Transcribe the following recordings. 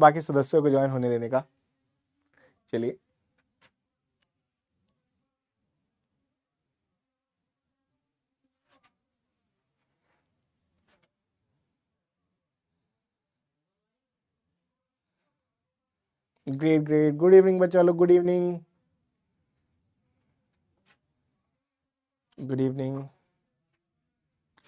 बाकी सदस्यों को ज्वाइन होने देने का। चलिए ग्रेट ग्रेट, गुड इवनिंग बच्चा लोग, good evening, good evening.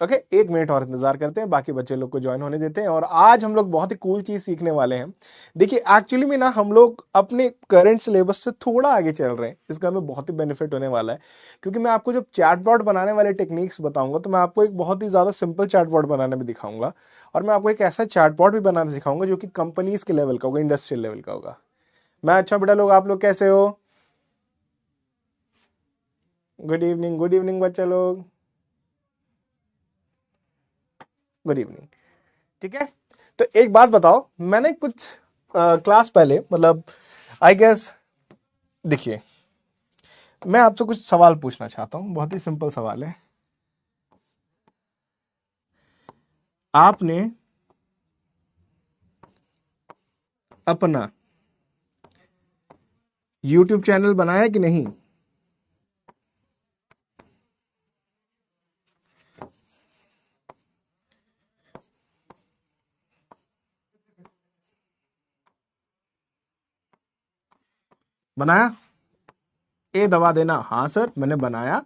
Okay, 1 minute और इंतजार करते हैं, बाकी बच्चे लोग को ज्वाइन होने देते हैं। और आज हम लोग बहुत ही कूल चीज सीखने वाले हैं। देखिए एक्चुअली में ना हम लोग अपने करंट सिलेबस से थोड़ा आगे चल रहे हैं, इसका हमें बहुत ही बेनिफिट होने वाला है। क्योंकि मैं आपको जब चैटबॉट बनाने वाले टेक्निक्स बताऊंगा तो मैं आपको एक बहुत ही ज्यादा सिंपल चैटबॉट बनाने में दिखाऊंगा, और मैं आपको एक ऐसा चैटबॉट भी बनाना सिखाऊंगा जो कि कंपनीज के लेवल का होगा, इंडस्ट्रियल लेवल का होगा। मैं अच्छा बेटा लोग, आप लोग कैसे हो? गुड इवनिंग बच्चा लोग, गुड इवनिंग। ठीक है, तो एक बात बताओ, मैंने कुछ क्लास पहले, मतलब आई गेस, देखिए मैं आपसे कुछ सवाल पूछना चाहता हूं, बहुत ही सिंपल सवाल है। आपने अपना YouTube चैनल बनाया कि नहीं? बनाया? ए दबा देना हाँ सर मैंने बनाया,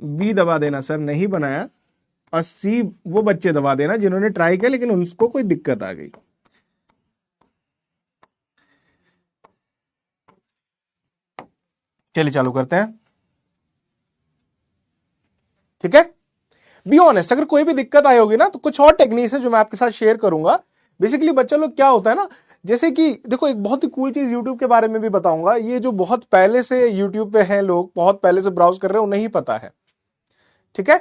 बी दबा देना सर नहीं बनाया, और सी वो बच्चे दबा देना जिन्होंने ट्राई किया लेकिन उनको कोई दिक्कत आ गई। चलिए चालू करते हैं, ठीक है? बी ऑनेस्ट, अगर कोई भी दिक्कत आई होगी ना तो कुछ और टेक्निक्स है जो मैं आपके साथ शेयर करूंगा। बेसिकली बच्चा लोग क्या होता है ना, जैसे कि देखो एक बहुत ही कूल चीज यूट्यूब के बारे में भी बताऊंगा। ये जो बहुत पहले से यूट्यूब पे हैं लोग, बहुत पहले से ब्राउज कर रहे हैं, उन्हें ही पता है, ठीक है?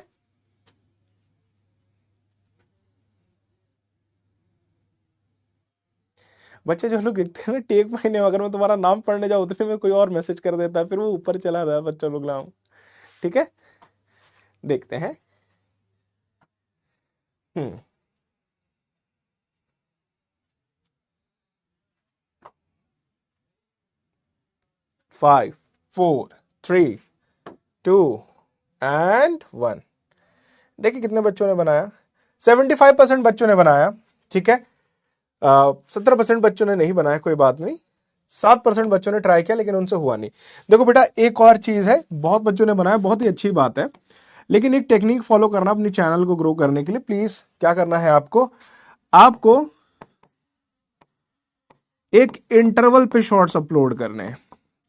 बच्चे जो लोग देखते हैं ना टेक महीने में, अगर मैं तुम्हारा नाम पढ़ने जाऊं उतने में कोई और मैसेज कर देता है, फिर वो ऊपर चला जाता है बच्चों लोग नाम, ठीक है? देखते हैं। हम्म 5 4 3 2 एंड 1। देखिए कितने बच्चों ने बनाया, 75% बच्चों ने बनाया, ठीक है? 17% बच्चों ने नहीं बनाया, कोई बात नहीं। 7% बच्चों ने ट्राई किया लेकिन उनसे हुआ नहीं। देखो बेटा एक और चीज है, बहुत बच्चों ने बनाया, बहुत ही अच्छी बात है, लेकिन एक टेक्निक फॉलो करना अपने चैनल को ग्रो करने के लिए। प्लीज क्या करना है आपको, आपको एक इंटरवल पे शॉर्ट्स अपलोड करने हैं।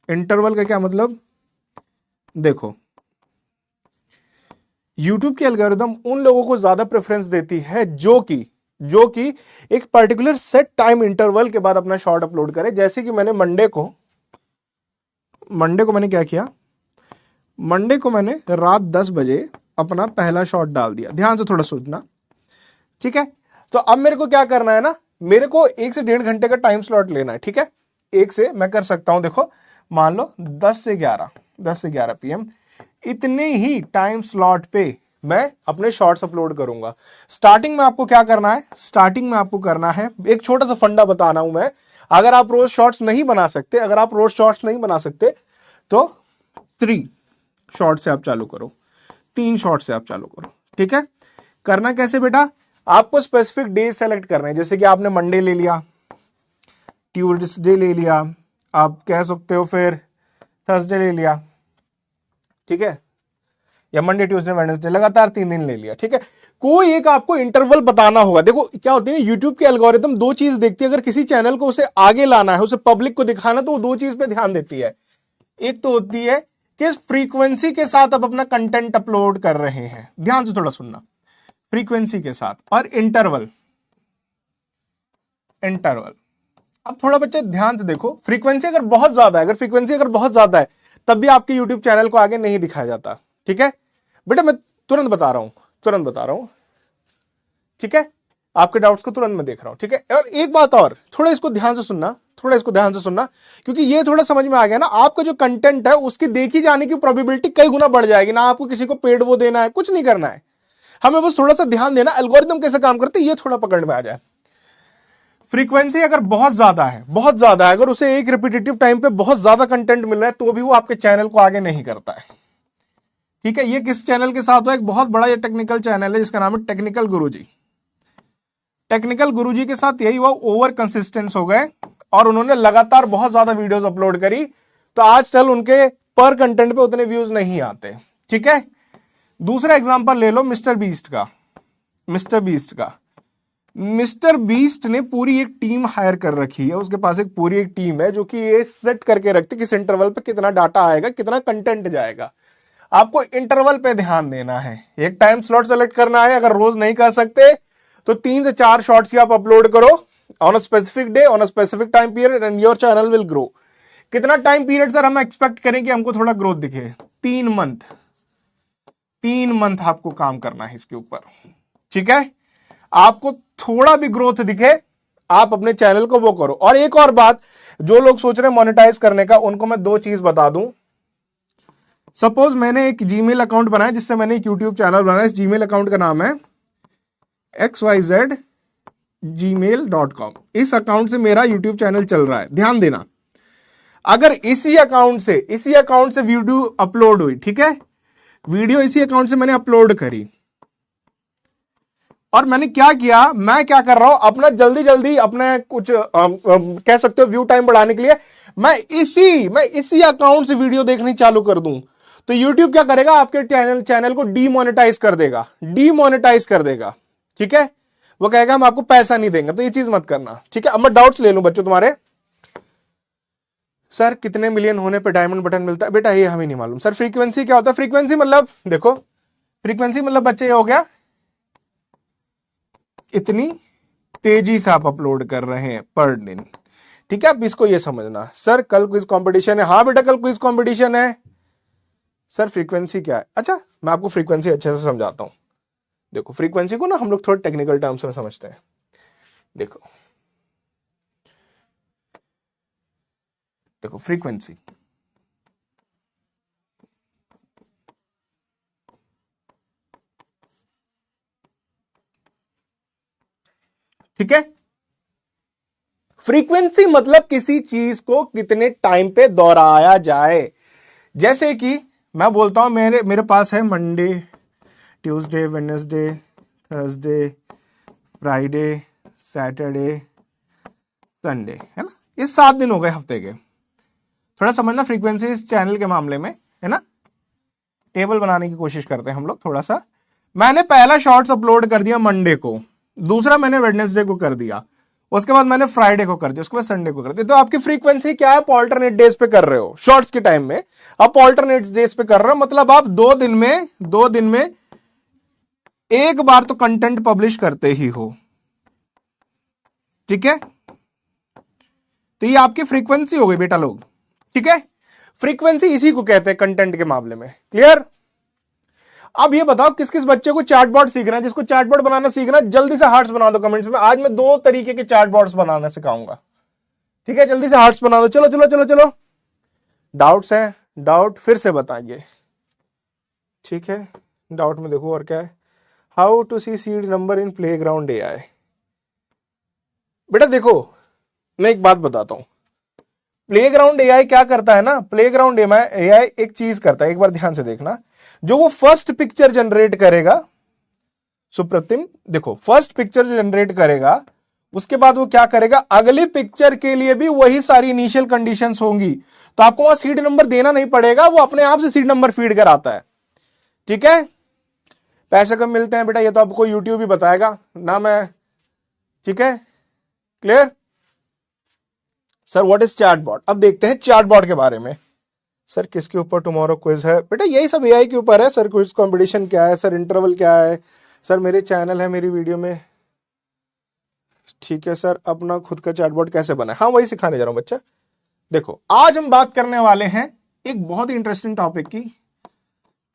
इंटरवल का क्या मतलब, देखो YouTube की एल्गोरिदम उन लोगों को ज्यादा प्रेफरेंस देती है जो कि एक पर्टिकुलर सेट टाइम इंटरवल के बाद अपना शॉर्ट अपलोड करे। जैसे कि मैंने मंडे को मैंने क्या किया, मंडे को मैंने रात 10 बजे अपना पहला शॉट डाल दिया। ध्यान से थोड़ा सोचना, ठीक है? तो अब मेरे को क्या करना है ना, मेरे को 1 से 1.5 घंटे का टाइम स्लॉट लेना है, ठीक है? एक से मैं कर सकता हूं, देखो मान लो 10 से 11 PM, इतने ही टाइम स्लॉट पे मैं अपने शॉर्ट्स अपलोड करूंगा। स्टार्टिंग में आपको क्या करना है, स्टार्टिंग में आपको करना है, एक छोटा सा फंडा बताना हूं मैं। अगर आप रोज शॉर्ट्स नहीं बना सकते, तो 3 शॉर्ट से आप चालू करो, 3 शॉर्ट से आप चालू करो, ठीक है? करना कैसे बेटा, आपको स्पेसिफिक डे सेलेक्ट करना है। जैसे कि आपने मंडे ले लिया, ट्यूसडे ले लिया, आप कह सकते हो फिर थर्सडे ले लिया, ठीक है? या मंडे ट्यूसडे वेडनेसडे, लगातार 3 दिन ले लिया, ठीक है? कोई एक आपको इंटरवल बताना होगा। देखो क्या होती है ना, यूट्यूब की एल्गोरिदम 2 चीज देखती है। अगर किसी चैनल को उसे आगे लाना है, उसे पब्लिक को दिखाना, तो वो 2 चीज पे ध्यान देती है। एक तो होती है किस फ्रीक्वेंसी के साथ आप अपना कंटेंट अपलोड कर रहे हैं, ध्यान से थोड़ा सुनना, फ्रीक्वेंसी के साथ, और इंटरवल। अब थोड़ा बच्चे ध्यान से देखो, फ्रीक्वेंसी अगर बहुत ज्यादा है तब भी आपके यूट्यूब चैनल को आगे नहीं दिखाया जाता, ठीक है बेटा? मैं तुरंत बता रहा हूं, ठीक है? आपके डाउट्स को तुरंत मैं देख रहा हूं, ठीक है? और एक बात और, थोड़ा इसको ध्यान से सुनना, क्योंकि ये थोड़ा समझ में आ गया ना, आपका जो कंटेंट है उसकी देखी जाने की प्रोबेबिलिटी कई गुना बढ़ जाएगी। ना आपको किसी को पेड वो देना है, कुछ नहीं करना है, हमें बस थोड़ा सा ध्यान देना एल्गोरिदम कैसे काम करते हैं, ये थोड़ा पकड़ में आ जाए। फ्रीक्वेंसी अगर बहुत ज्यादा है, बहुत ज्यादा है, अगर उसे एक रिपीटेटिव टाइम पे बहुत ज्यादा कंटेंट मिल रहा है तो भी वो आपके चैनल को आगे नहीं करता है। ठीक है, ये किस चैनल के साथ हुआ? एक बहुत बड़ा ये टेक्निकल चैनल है जिसका नाम है टेक्निकल गुरुजी। टेक्निकल गुरुजी के साथ यही हुआ, ओवर कंसिस्टेंस हो गए और उन्होंने लगातार बहुत ज्यादा वीडियोस अपलोड करी, तो आजकल उनके पर कंटेंट पे उतने व्यूज नहीं आते। ठीक है, दूसरा एग्जांपल ले लो मिस्टर बीस्ट का। मिस्टर बीस्ट का, मिस्टर बीस्ट ने पूरी एक टीम हायर कर रखी है, उसके पास एक पूरी एक टीम है जो कि ये सेट करके रखती है किस इंटरवल पे कितना डाटा आएगा, कितना कंटेंट जाएगा। आपको इंटरवल पे ध्यान देना है, एक टाइम स्लॉट सेलेक्ट करना है। अगर रोज नहीं कर सकते तो 3 से 4 शॉर्ट्स की आप अपलोड करो on a specific day, on a specific time period and your channel will grow. कितना टाइम पीरियड सर हम एक्सपेक्ट करें कि हमको थोड़ा ग्रोथ दिखे? 3 मंथ। 3 मंथ आपको काम करना है इसके ऊपर। ठीक है, आपको थोड़ा भी ग्रोथ दिखे आप अपने चैनल को वो करो। और एक और बात, जो लोग सोच रहे हैं मोनेटाइज करने का, उनको मैं 2 चीज बता दूं। सपोज मैंने एक जीमेल अकाउंट बनाया जिससे मैंने एक यूट्यूब चैनल बनाया। इस जीमेल अकाउंट का नाम है xyzgmail.com। इस अकाउंट से मेरा यूट्यूब चैनल चल रहा है। ध्यान देना, अगर इसी अकाउंट से वीडियो अपलोड हुई, ठीक है, वीडियो इसी अकाउंट से मैंने अपलोड करी और मैंने क्या किया, मैं क्या कर रहा हूं, अपना जल्दी जल्दी अपने कुछ कह सकते हो व्यू टाइम बढ़ाने के लिए मैं इसी अकाउंट से वीडियो देखनी चालू कर दूं, तो YouTube क्या करेगा, आपके चैनल को डीमोनेटाइज कर देगा, ठीक है, वो कहेगा हम आपको पैसा नहीं देंगे। तो ये चीज मत करना। ठीक है, अब मैं डाउट्स ले लूं बच्चों तुम्हारे। सर कितने मिलियन होने पे डायमंड बटन मिलता है? बेटा ये हमें नहीं मालूम। सर फ्रीक्वेंसी क्या होता है? फ्रीक्वेंसी मतलब देखो, फ्रीक्वेंसी मतलब बच्चे ये हो गया इतनी तेजी से आप अपलोड कर रहे हैं पर दिन। ठीक है, अब इसको ये समझना। सर कल क्विज कंपटीशन है। हाँ बेटा कल क्विज कंपटीशन है। सर फ्रीक्वेंसी क्या है? अच्छा मैं आपको फ्रीक्वेंसी अच्छे से समझाता हूं। देखो फ्रीक्वेंसी को ना हम लोग थोड़े टेक्निकल टर्म्स में समझते हैं। देखो देखो फ्रीक्वेंसी, ठीक है, फ्रीक्वेंसी मतलब किसी चीज को कितने टाइम पे दोहराया जाए। जैसे कि मैं बोलता हूं मेरे पास है Monday, Tuesday, Wednesday, Thursday, Friday, Saturday, Sunday, है ना, ये 7 दिन हो गए हफ्ते के। थोड़ा समझना फ्रीक्वेंसी इस चैनल के मामले में, है ना, टेबल बनाने की कोशिश करते हैं हम लोग थोड़ा सा। मैंने पहला शॉर्ट्स अपलोड कर दिया मंडे को, दूसरा मैंने वेडनेसडे को कर दिया, उसके बाद मैंने फ्राइडे को कर दिया, उसके बाद संडे को कर दिया। तो आपकी फ्रीक्वेंसी क्या है? आप ऑल्टरनेट डेज पे कर रहे हो, शॉर्ट्स के टाइम में आप ऑल्टरनेट डेज पे कर रहे हो, मतलब आप 2 दिन में एक बार तो कंटेंट पब्लिश करते ही हो। ठीक है, तो ये आपकी फ्रीक्वेंसी हो गई बेटा लोग। ठीक है, फ्रीक्वेंसी इसी को कहते हैं कंटेंट के मामले में। क्लियर? अब ये बताओ किस किस बच्चे को चैटबॉट सीखना है? जिसको चैटबॉट बनाना सीखना है जल्दी से हार्ट्स बना दो कमेंट्स में। आज मैं 2 तरीके के चैटबॉट्स बनाना सिखाऊंगा। ठीक है, जल्दी से हार्ट्स बना दो। चलो चलो चलो चलो, डाउट्स है? डाउट फिर से बताइए। ठीक है, डाउट में देखो और क्या है। How to see seed number in playground AI। बेटा देखो मैं एक बात बताता हूं, प्लेग्राउंड AI क्या करता है ना, प्लेग्राउंड AI एक चीज करता है, एक बार ध्यान से देखना। जो वो फर्स्ट पिक्चर जनरेट करेगा, सुप्रतिम देखो, फर्स्ट पिक्चर जो जनरेट करेगा उसके बाद वो क्या करेगा, अगली पिक्चर के लिए भी वही सारी इनिशियल कंडीशंस होंगी, तो आपको वहां सीड नंबर देना नहीं पड़ेगा, वो अपने आप से सीड नंबर फीड कराता है। ठीक है, पैसे कब मिलते हैं बेटा ये तो आपको यूट्यूब ही बताएगा ना, मैं। ठीक है, clear? Sir what is chatbot? अब देखते हैं चैटबॉट के बारे में। सर किसके ऊपर टुमारो क्विज है? बेटा यही सब AI के ऊपर है। सर क्विज कंपटीशन क्या है? सर इंटरवल क्या है? सर मेरे चैनल है, मेरी वीडियो में। ठीक है सर, अपना खुद का चैटबॉट कैसे बना है? हाँ वही सिखाने जा रहा हूं बच्चा। देखो आज हम बात करने वाले हैं एक बहुत ही इंटरेस्टिंग टॉपिक की,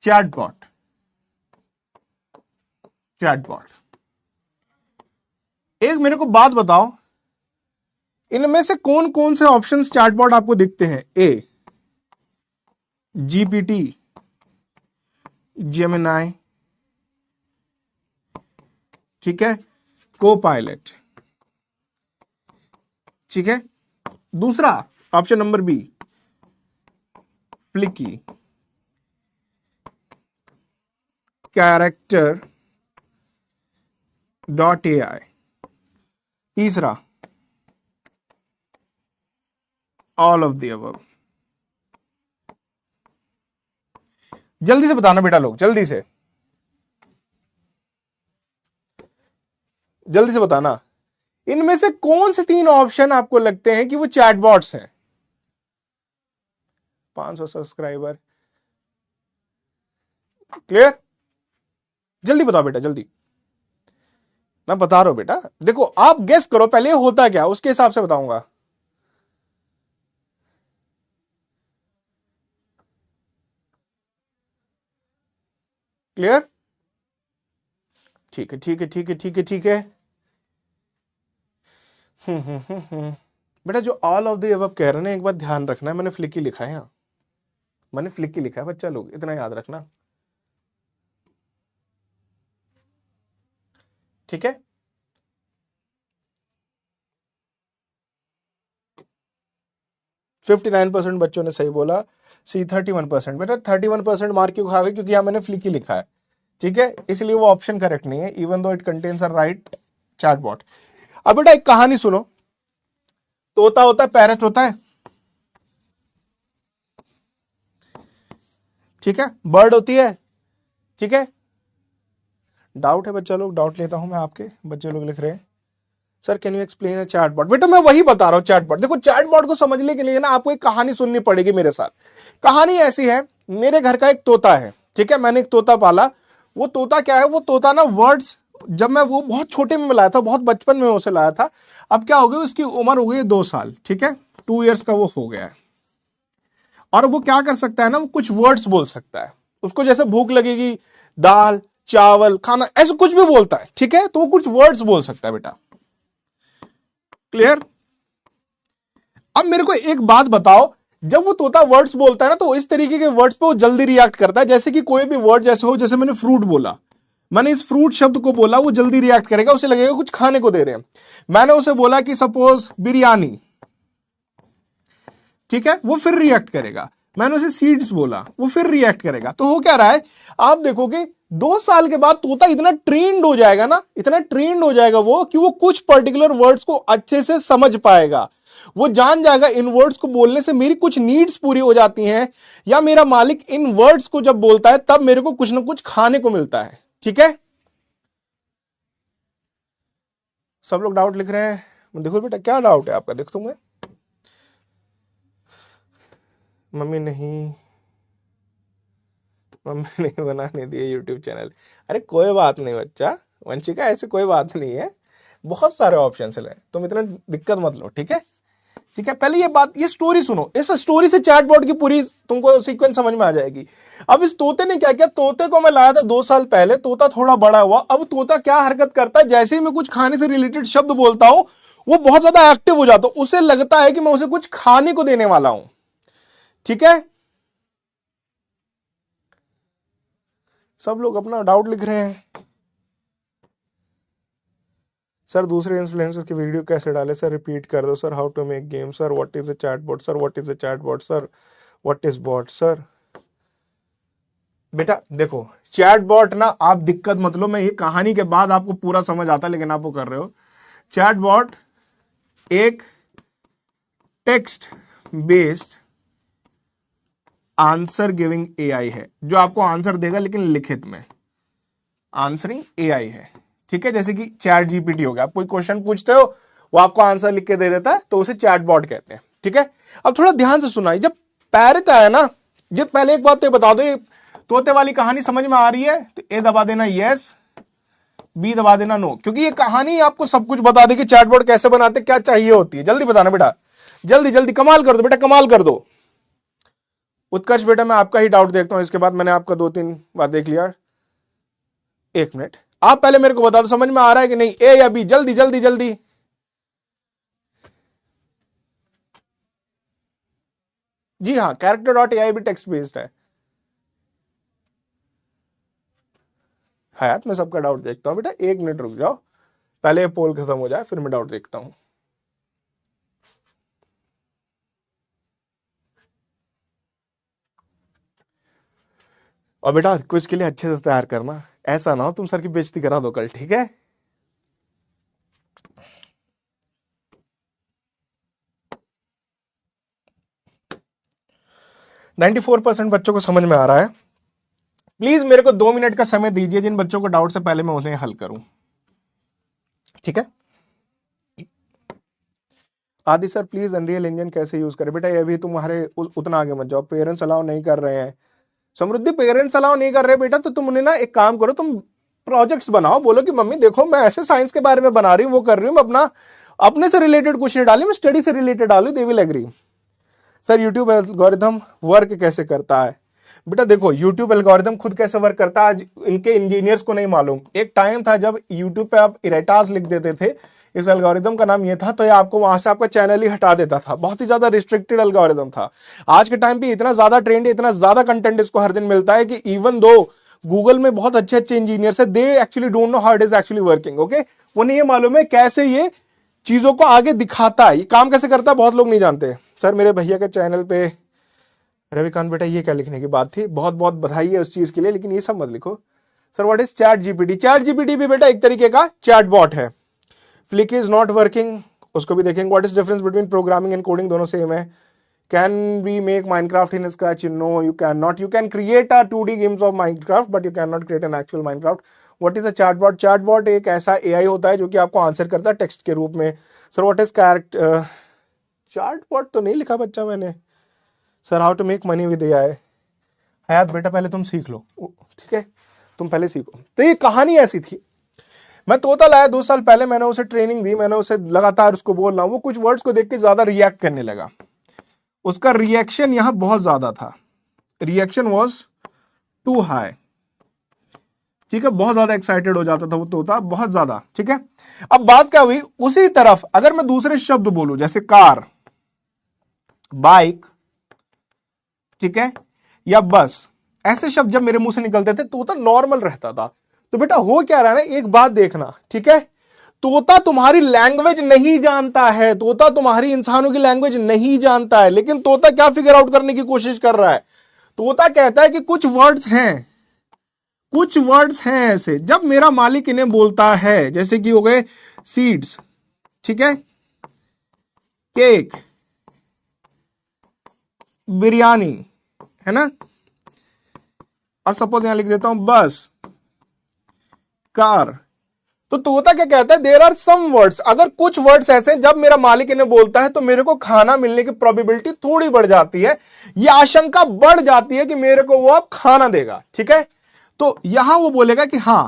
चैटबॉट। चैटबॉट, एक मेरे को बात बताओ, इनमें से कौन कौन से ऑप्शंस चैटबॉट आपको दिखते हैं? ए GPT, जेमिनाई, ठीक है, को पायलट, ठीक है। दूसरा option number B, Fliki character .ai। तीसरा ऑल ऑफ द अबव। जल्दी से बताना बेटा लोग, जल्दी से, जल्दी से बताना, इनमें से कौन से तीन ऑप्शन आपको लगते हैं कि वो चैटबॉट्स हैं? 500 सब्सक्राइबर, क्लियर? जल्दी बताओ बेटा, जल्दी। मैं बता रहा हूं बेटा, देखो आप गेस करो पहले होता क्या, उसके हिसाब से बताऊंगा। क्लियर? ठीक है, ठीक है, ठीक है, ठीक है, ठीक है। बेटा जो ऑल ऑफ द अबव कह रहे हैं ना, एक बात ध्यान रखना है, मैंने फ्लिकी लिखा है यहाँ, मैंने फ्लिकी लिखा है बच्चा लोग, इतना याद रखना, ठीक है। 59% बच्चों ने सही बोला। सी 31%। बेटा 31% मार्क क्यों खा गए? क्योंकि यहां मैंने फ्लिकी लिखा है, ठीक है, इसलिए वो ऑप्शन करेक्ट नहीं है, even though it contains a right chatbot. अब बेटा एक कहानी सुनो, तोता होता है, पैरट होता है, ठीक है, बर्ड होती है, ठीक है। डाउट है बच्चा लोग? डाउट लेता हूं मैं आपके, बच्चे लोग लिख रहे हैं sir can you explain a chatbot. बेटा मैं वही बता रहा हूं चैटबॉट। देखो चैटबॉट को समझने के लिए ना आपको एक कहानी सुननी पड़ेगी मेरे साथ। कहानी ऐसी है, मेरे घर का एक तोता है, ठीक है, मैंने एक तोता पाला। वो तोता क्या है, वो तोता ना वर्ड्स, जब मैं वो बहुत छोटे में लाया था, बहुत बचपन में उसे लाया था, अब क्या हो गया, उसकी उम्र हो गई 2 साल, ठीक है, 2 इयर्स का वो हो गया है। और वो क्या कर सकता है ना, वो कुछ वर्ड्स बोल सकता है, उसको जैसे भूख लगेगी, दाल चावल खाना, ऐसे कुछ भी बोलता है, ठीक है, तो वो कुछ वर्ड्स बोल सकता है बेटा। क्लियर? अब मेरे को एक बात बताओ, जब वो तोता वर्ड्स बोलता है ना, तो इस तरीके के वर्ड्स पे वो जल्दी रिएक्ट करता है, जैसे कि कोई भी वर्ड जैसे हो, जैसे मैंने फ्रूट बोला, मैंने इस फ्रूट शब्द को बोला, वो जल्दी रिएक्ट करेगा, उसे लगेगा कुछ खाने को दे रहे हैं। मैंने उसे बोला कि सपोज बिरयानी, ठीक है, वो फिर रिएक्ट करेगा। मैंने उसे सीड्स बोला, वो फिर रिएक्ट करेगा। तो हो क्या रहा है, आप देखोगे 2 साल के बाद तोता इतना ट्रेंड हो जाएगा ना, इतना ट्रेंड हो जाएगा वो, कि वो कुछ पर्टिकुलर वर्ड्स को अच्छे से समझ पाएगा। वो जान जाएगा इन वर्ड्स को बोलने से मेरी कुछ नीड्स पूरी हो जाती हैं, या मेरा मालिक इन वर्ड्स को जब बोलता है तब मेरे को कुछ ना कुछ खाने को मिलता है, ठीक है। सब लोग डाउट लिख रहे हैं, देखो बेटा क्या डाउट है आपका, देखो तुम्हें। मम्मी नहीं, मम्मी ने बनाने दिए यूट्यूब चैनल। अरे कोई बात नहीं बच्चा, वंशिका ऐसे कोई बात नहीं है, बहुत सारे ऑप्शन है, तुम इतना दिक्कत मत लो, ठीक है। ठीक है, पहले ये बात, ये स्टोरी सुनो, इस स्टोरी से चैटबॉट की पूरी तुमको सीक्वेंस समझ में आ जाएगी। अब इस तोते ने क्या किया, तोते को मैं लाया था 2 साल पहले, तोता थोड़ा बड़ा हुआ, अब तोता क्या हरकत करता है, जैसे ही मैं कुछ खाने से रिलेटेड शब्द बोलता हूं, वो बहुत ज्यादा एक्टिव हो जाता है, उसे लगता है कि मैं उसे कुछ खाने को देने वाला हूं, ठीक है। सब लोग अपना डाउट लिख रहे हैं। सर दूसरे इन्फ्लुएंसर की वीडियो कैसे डाले सर, रिपीट कर दो sir, how to make game sir, what is a chatbot sir, what is a chatbot sir, what is bot sir. बेटा देखो चैटबॉट ना, आप दिक्कत मत लो, मैं ये कहानी के बाद आपको पूरा समझ आता, लेकिन आप वो कर रहे हो। चैटबॉट एक text based answer giving AI है, जो आपको आंसर देगा लेकिन लिखित में, आंसरिंग एआई है, ठीक है। जैसे कि चैट जीपीटी हो गया, आप कोई क्वेश्चन पूछते हो, वो आपको आंसर लिख के दे देता है, तो उसे चैटबॉट कहते हैं, ठीक है। अब थोड़ा ध्यान से सुना, जब पैरेट आया ना, ये पहले एक बात तो बता दो, ये तोते वाली कहानी समझ में आ रही है तो ए दबा देना यस, बी दबा देना नो, क्योंकि ये कहानी आपको सब कुछ बता देगी, चैटबॉट कैसे बनाते, क्या चाहिए होती है। जल्दी बताना बेटा, जल्दी जल्दी, कमाल कर दो बेटा, कमाल कर दो। उत्कर्ष बेटा मैं आपका ही डाउट देखता हूं, इसके बाद मैंने आपका 2-3 बार देख लिया। 1 मिनट, आप पहले मेरे को बता दो समझ में आ रहा है कि नहीं, ए या बी, जल्दी जल्दी जल्दी। जी हाँ, कैरेक्टर डॉट एआई भी टेक्स्ट बेस्ड है। हयात मैं सबका डाउट देखता हूं बेटा, 1 मिनट रुक जाओ, पहले पोल खत्म हो जाए फिर मैं डाउट देखता हूं। और बेटा क्विज के लिए अच्छे से तैयार करना, ऐसा ना हो तुम सर की बेइज्जती करा दो कल, ठीक है? नाइन्टी 94% बच्चों को समझ में आ रहा है। प्लीज मेरे को 2 मिनट का समय दीजिए, जिन बच्चों को डाउट से पहले मैं उन्हें हल करूं, ठीक है? आदि सर प्लीज अनरियल इंजन कैसे यूज करें? बेटा ये भी तुम्हारे उतना आगे मत जाओ, पेरेंट्स अलाउ नहीं कर रहे हैं। समृद्धि पेरेंट्स अलाउ नहीं कर रहे बेटा, तो तुम उन्हें ना एक काम करो, तुम प्रोजेक्ट्स बनाओ, बोलो कि मम्मी देखो मैं ऐसे साइंस के बारे में बना रही हूँ, वो कर रही हूँ, मैं अपना अपने से रिलेटेड कुछ नहीं डाली, मैं स्टडी से रिलेटेड डालू, they will agree. Sir YouTube algorithm work कैसे करता है? बेटा देखो यूट्यूब एल्गोरिथम खुद कैसे वर्क करता है आज इनके इंजीनियर्स को नहीं मालूम। एक टाइम था जब यूट्यूब पे आप इरेटास लिख देते थे, इस एल्गोरिथम का नाम ये था, तो ये आपको वहां से आपका चैनल ही हटा देता था। बहुत ही ज्यादा रिस्ट्रिक्टेड एल्गोरिथम था। आज के टाइम पे इतना ज्यादा ट्रेंड है, इतना ज्यादा कंटेंट इसको हर दिन मिलता है कि इवन दो गूगल में बहुत अच्छे अच्छे इंजीनियर्स है, they actually don't know how it is actually working. Okay, उन्हें ये मालूम है कैसे ये चीजों को आगे दिखाता है, ये काम कैसे करता है, बहुत लोग नहीं जानते। सर मेरे भैया के चैनल पे, रविकांत बेटा ये क्या लिखने की बात थी, बहुत बहुत बधाई है उस चीज के लिए, लेकिन ये सब मत लिखो। Sir what is chat GPT? Chat GPT भी बेटा एक तरीके का चैट बॉट है। फ्लिक इज नॉट वर्किंग, उसको भी देखेंगे। What is difference between programming and coding? दोनों सेम है। Can we make Minecraft in Scratch? No you can not. You can create a 2D games of Minecraft but you can not create an actual Minecraft. What is a chatbot? Chatbot एक ऐसा AI होता है जो कि आपको answer करता है text के रूप में। Sir what is character? Chatbot तो नहीं लिखा बच्चा मैंने। Sir how to make money with AI? Hayat बेटा पहले तुम सीख लो, ठीक है, तुम पहले सीखो। तो ये कहानी ऐसी थी, मैं तोता लाया 2 साल पहले, मैंने उसे ट्रेनिंग दी, मैंने उसे लगातार उसको बोल रहा हूं, वो कुछ वर्ड्स को देख के ज्यादा रिएक्ट करने लगा। उसका रिएक्शन यहां बहुत ज्यादा था, रिएक्शन वॉज टू हाई, ठीक है, बहुत ज्यादा एक्साइटेड हो जाता था वो तोता, बहुत ज्यादा, ठीक है। अब बात क्या हुई, उसी तरफ अगर मैं दूसरे शब्द बोलूं जैसे कार, बाइक, ठीक है, या बस, ऐसे शब्द जब मेरे मुंह से निकलते थे तोता नॉर्मल रहता था। तो बेटा हो क्या रहा है ना, एक बात देखना, ठीक है, तोता तुम्हारी लैंग्वेज नहीं जानता है, तोता तुम्हारी इंसानों की लैंग्वेज नहीं जानता है, लेकिन तोता क्या फिगर आउट करने की कोशिश कर रहा है? तोता कहता है कि कुछ वर्ड्स हैं, कुछ वर्ड्स हैं ऐसे, जब मेरा मालिक इन्हें बोलता है, जैसे कि हो गए सीड्स, ठीक है, केक, बिरयानी, है ना, और सपोज यहां लिख देता हूं बस, कार। तो तोता क्या कहता है, देयर आर सम वर्ड्स, अगर कुछ वर्ड्स ऐसे हैं जब मेरा मालिक इन्हें बोलता है तो मेरे को खाना मिलने की प्रोबेबिलिटी थोड़ी बढ़ जाती है, यह आशंका बढ़ जाती है कि मेरे को वो अब खाना देगा, ठीक है। तो यहां वो बोलेगा कि हां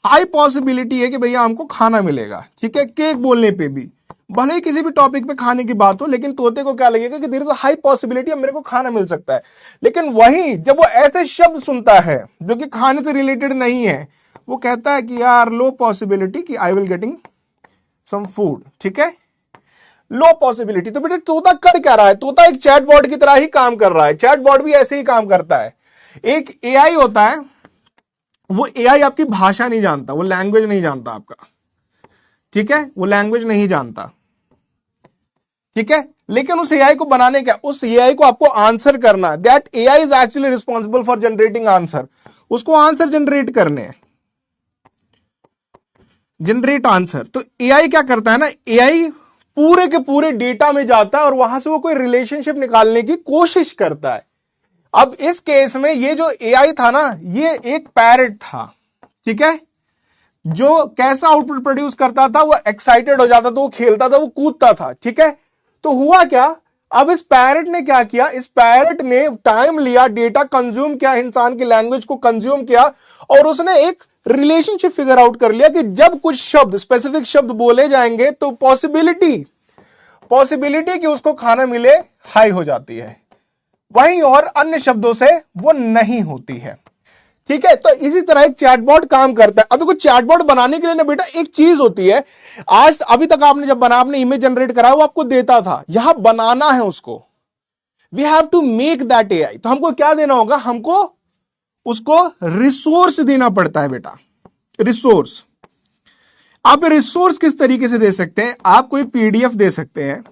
हाई पॉसिबिलिटी है कि भैया हमको खाना मिलेगा, ठीक है, केक बोलने पे भी, भले ही किसी भी टॉपिक पे खाने की बात हो, लेकिन तोते को क्या लगेगा कि there is a high possibility मेरे को खाना मिल सकता है। लेकिन वहीं जब वो ऐसे शब्द सुनता है जो कि खाने से रिलेटेड नहीं है, वो कहता है कि यार लो पॉसिबिलिटी कि I will getting some food, ठीक है, लो पॉसिबिलिटी। तो बेटे तोता कर क्या रहा है, तोता एक चैटबॉट की तरह ही काम कर रहा है, चैटबॉट भी ऐसे ही काम करता है। एक एआई होता है, वो एआई आपकी भाषा नहीं जानता, वो लैंग्वेज नहीं जानता आपका, ठीक है, वो लैंग्वेज नहीं जानता, ठीक है, लेकिन उस एआई को बनाने क्या, उस एआई को आपको आंसर करना है, that AI is actually responsible for generating answer, उसको आंसर जनरेट करने हैं, जनरेट आंसर। तो एआई क्या करता है ना, एआई पूरे के पूरे डेटा में जाता है और वहां से वो कोई रिलेशनशिप निकालने की कोशिश करता है। अब इस केस में ये जो एआई था ना, ये एक पैरेट था, ठीक है, जो कैसा आउटपुट प्रोड्यूस करता था, वो एक्साइटेड हो जाता था, वो खेलता था, वो कूदता था, ठीक है। तो हुआ क्या, अब इस पैरेट ने क्या किया, इस पैरेट ने टाइम लिया, डेटा कंज्यूम किया, इंसान की लैंग्वेज को कंज्यूम किया, और उसने एक रिलेशनशिप फिगर आउट कर लिया कि जब कुछ शब्द, स्पेसिफिक शब्द बोले जाएंगे तो पॉसिबिलिटी कि उसको खाना मिले हाई हो जाती है, वहीं और अन्य शब्दों से वो नहीं होती है, ठीक है। तो इसी तरह एक चैटबॉट काम करता है। अब देखो चैटबॉट बनाने के लिए ना बेटा एक चीज होती है, आज अभी तक आपने जब बना, आपने इमेज जनरेट करा, वो आपको देता था, यहां बनाना है उसको, we have to make that AI. तो हमको क्या देना होगा, हमको उसको रिसोर्स देना पड़ता है बेटा, रिसोर्स। आप रिसोर्स किस तरीके से दे सकते हैं, आप कोई पीडीएफ दे सकते हैं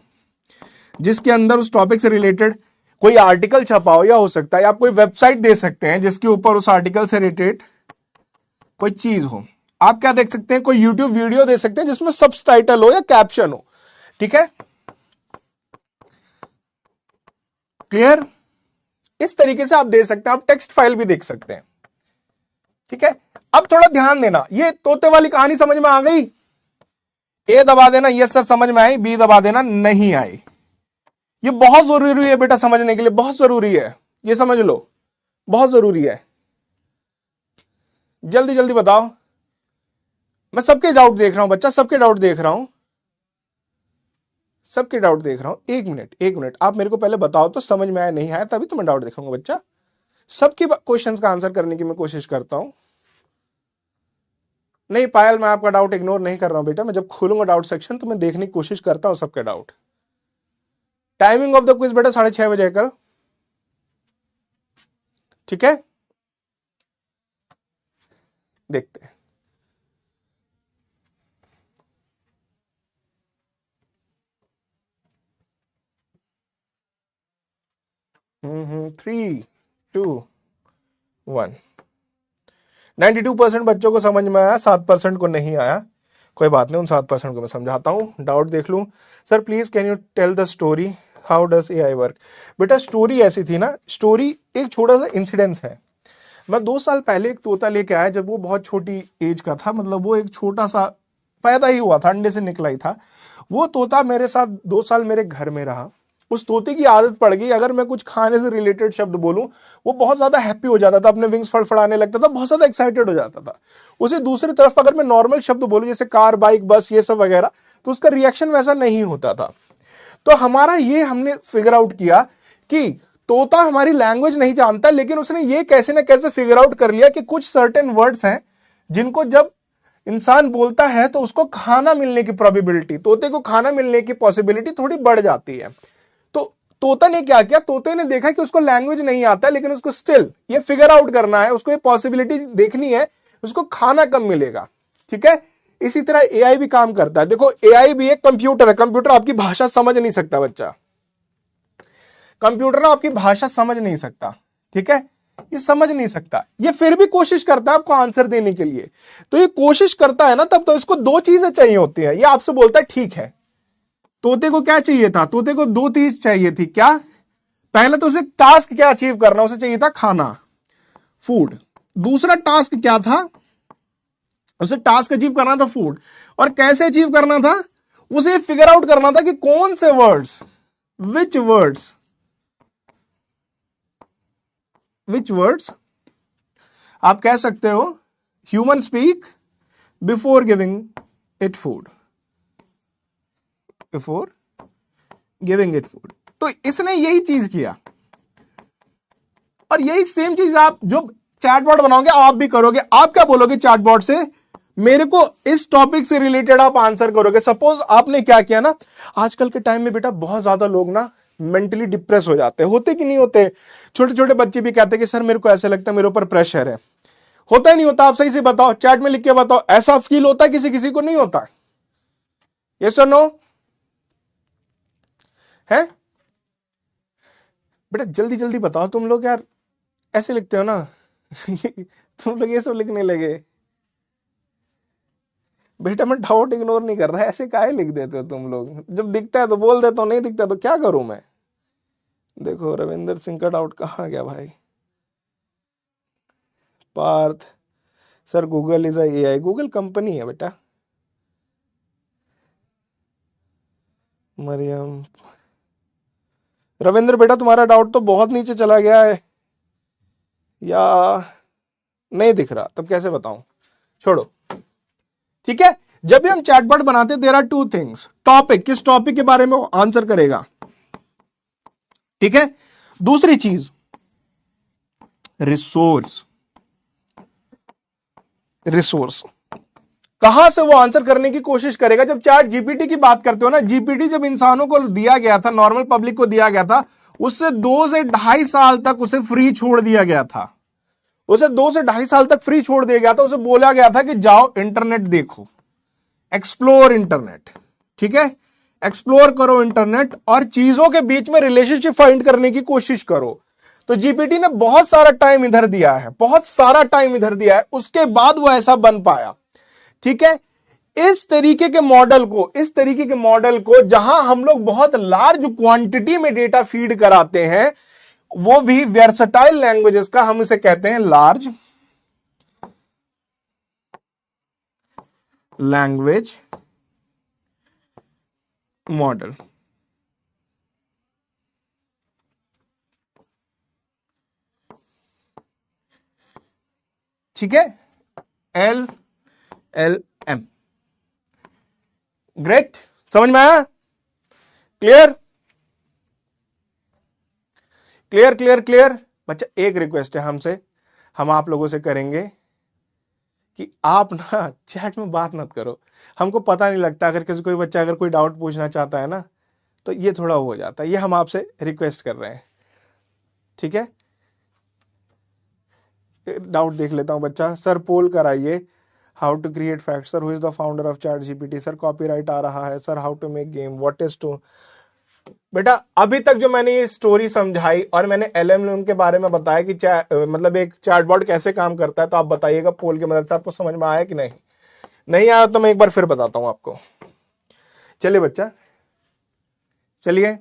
जिसके अंदर उस टॉपिक से रिलेटेड कोई आर्टिकल छपा हो, या हो सकता है आप कोई वेबसाइट दे सकते हैं जिसके ऊपर उस आर्टिकल से रिलेटेड कोई चीज हो। आप क्या देख सकते हैं, कोई यूट्यूब वीडियो दे सकते हैं जिसमें सबटाइटल हो या कैप्शन हो। ठीक है, क्लियर? इस तरीके से आप दे सकते हैं, आप टेक्स्ट फाइल भी देख सकते हैं। ठीक है, अब थोड़ा ध्यान देना, ये तोते वाली कहानी समझ में आ गई? ए दबा देना यस सर समझ में आई, बी दबा देना नहीं आई। ये बहुत जरूरी है बेटा समझने के लिए, बहुत जरूरी है, ये समझ लो, बहुत जरूरी है। जल्दी जल्दी बताओ, मैं सबके डाउट देख रहा हूं बच्चा, सबके डाउट देख रहा हूं, सबके डाउट देख रहा हूं। एक मिनट एक मिनट, आप मेरे को पहले बताओ तो समझ में आया नहीं आया, तभी तो मैं डाउट देखूंगा बच्चा। सबके क्वेश्चंस का आंसर करने की मैं कोशिश करता हूं। नहीं पायल, मैं आपका डाउट इग्नोर नहीं कर रहा हूं बेटा, मैं जब खोलूंगा डाउट सेक्शन तो मैं देखने की कोशिश करता हूं सबके doubt. Timing of the quiz बेटा 6:30 बजे कर, ठीक है? देखते हैं। 3, 2, 1। 92% बच्चों को समझ में आया, 7% को नहीं आया। कोई बात नहीं, उन 7% को मैं समझाता हूं। डाउट देख लूं। Sir please can you tell the story, how does AI work? बेटा स्टोरी ऐसी थी ना, स्टोरी एक छोटा सा इंसिडेंस है। मैं 2 साल पहले एक तोता लेके आया, जब वो बहुत छोटी एज का था, मतलब वो एक छोटा सा पैदा ही हुआ था, अंडे से निकला ही था। वो तोता मेरे साथ 2 साल मेरे घर में रहा। उस तोते की आदत पड़ गई, अगर मैं कुछ खाने से रिलेटेड शब्द बोलूं वो बहुत ज्यादा हैप्पी हो जाता था, अपने विंग्स फड़फड़ाने लगता था, बहुत ज्यादा एक्साइटेड हो जाता था। उसे दूसरी तरफ अगर मैं नॉर्मल शब्द बोलूं जैसे कार, बाइक, बस, ये सब वगैरह, तो उसका रिएक्शन वैसा नहीं होता था। तो हमारा ये हमने फिगर आउट किया कि तोता हमारी लैंग्वेज नहीं जानता, लेकिन उसने ये कैसे ना कैसे फिगर आउट कर लिया कि कुछ सर्टेन वर्ड्स हैं जिनको जब इंसान बोलता है तो उसको खाना मिलने की प्रोबेबिलिटी, तोते को खाना मिलने की पॉसिबिलिटी थोड़ी बढ़ जाती है। तो तोता ने क्या किया, तोते ने देखा कि उसको लैंग्वेज नहीं आता, लेकिन उसको स्टिल ये फिगर आउट करना है, उसको ये पॉसिबिलिटी देखनी है, उसको खाना कम मिलेगा। ठीक है, इसी तरह एआई भी काम करता है। देखो एआई भी एक कंप्यूटर है, कंप्यूटर आपकी भाषा समझ नहीं सकता बच्चा, कंप्यूटर ना आपकी भाषा समझ नहीं सकता। ठीक है, ये समझ नहीं सकता, ये फिर भी कोशिश करता है आपको आंसर देने के लिए। तो ये कोशिश करता है ना, तब तो इसको 2 चीजें चाहिए होती है। ये आपसे बोलता है ठीक है, तोते को क्या चाहिए था, तोते को 2 चीज चाहिए थी। क्या? पहले तो उसे टास्क क्या अचीव करना, उसे चाहिए था खाना, फूड। दूसरा टास्क क्या था, उसे टास्क अचीव करना था फूड। और कैसे अचीव करना था, उसे फिगर आउट करना था कि कौन से वर्ड्स, विच वर्ड्स आप कह सकते हो human speak before giving it food, before giving it food. तो इसने यही चीज किया, और यही सेम चीज आप जो चैटबॉट बनाओगे आप भी करोगे। आप क्या बोलोगे चैटबॉट से, मेरे को इस टॉपिक से रिलेटेड आप आंसर करोगे। सपोज आपने क्या किया ना, आजकल के टाइम में बेटा बहुत ज्यादा लोग ना मेंटली डिप्रेस हो जाते हैं, होते कि नहीं होते? छोटे छोटे बच्चे भी कहते हैं कि सर मेरे को ऐसा लगता है मेरे ऊपर प्रेशर है। होता ही नहीं होता? आप सही से बताओ, चैट में लिख के बताओ, ऐसा फील होता है किसी किसी को? नहीं होता? यस और नो है? बेटा जल्दी जल्दी बताओ, तुम लोग यार ऐसे लिखते हो ना तुम लोग ये सब लिखने लगे। बेटा मैं डाउट इग्नोर नहीं कर रहा, ऐसे काहे लिख देते हो तुम लोग? जब दिखता है तो बोल देता हूं, नहीं दिखता तो क्या करूं मैं? देखो रविंदर सिंह का डाउट कहाँ गया भाई? Parth sir Google is AI, Google company है बेटा। मरियम, रविंद्र बेटा तुम्हारा डाउट तो बहुत नीचे चला गया है, या नहीं दिख रहा? तब कैसे बताऊं, छोड़ो। ठीक है, जब भी हम चैटबॉट बनाते देयर आर 2 थिंग्स। टॉपिक, किस टॉपिक के बारे में आंसर करेगा। ठीक है, दूसरी चीज रिसोर्स, रिसोर्स कहां से वो आंसर करने की कोशिश करेगा। जब चैट जीपीटी की बात करते हो ना, जीपीटी जब इंसानों को दिया गया था, नॉर्मल पब्लिक को दिया गया था, उससे 2 से 2.5 साल तक उसे फ्री छोड़ दिया गया था। उसे 2 से 2.5 साल तक फ्री छोड़ दिया गया था। उसे बोला गया था कि जाओ इंटरनेट देखो, एक्सप्लोर इंटरनेट। ठीक है, एक्सप्लोर करो इंटरनेट और चीजों के बीच में रिलेशनशिप फाइंड करने की कोशिश करो। तो जीपीटी ने बहुत सारा टाइम इधर दिया है, बहुत सारा टाइम इधर दिया है, उसके बाद वो ऐसा बन पाया। ठीक है, इस तरीके के मॉडल को जहां हम लोग बहुत लार्ज क्वांटिटी में डेटा फीड कराते हैं, वो भी वर्सटाइल लैंग्वेजेस का, हम इसे कहते हैं लार्ज लैंग्वेज मॉडल। ठीक है, LLM। ग्रेट, समझ में आया? Clear clear clear clear. बच्चा एक रिक्वेस्ट है हमसे, हम आप लोगों से करेंगे कि आप ना चैट में बात मत करो, हमको पता नहीं लगता। अगर किसी कोई बच्चा अगर कोई डाउट पूछना चाहता है ना, तो ये थोड़ा हो जाता है, ये हम आपसे रिक्वेस्ट कर रहे हैं। ठीक है, डाउट देख लेता हूं बच्चा। सर पोल कराइए, how to create fact, sir who is the founder of chat GPT, sir copyright आ रहा है, sir how to make game, what is to. बेटा अभी तक जो मैंने ये स्टोरी समझाई और मैंने एलएमएम के बारे में बताया कि मतलब एक चैटबॉट कैसे काम करता है, तो आप बताइएगा पोल की मदद से आपको समझ में आया कि नहीं। नहीं आया तो मैं एक बार फिर बताता हूं आपको। चलिए बच्चा, चलिए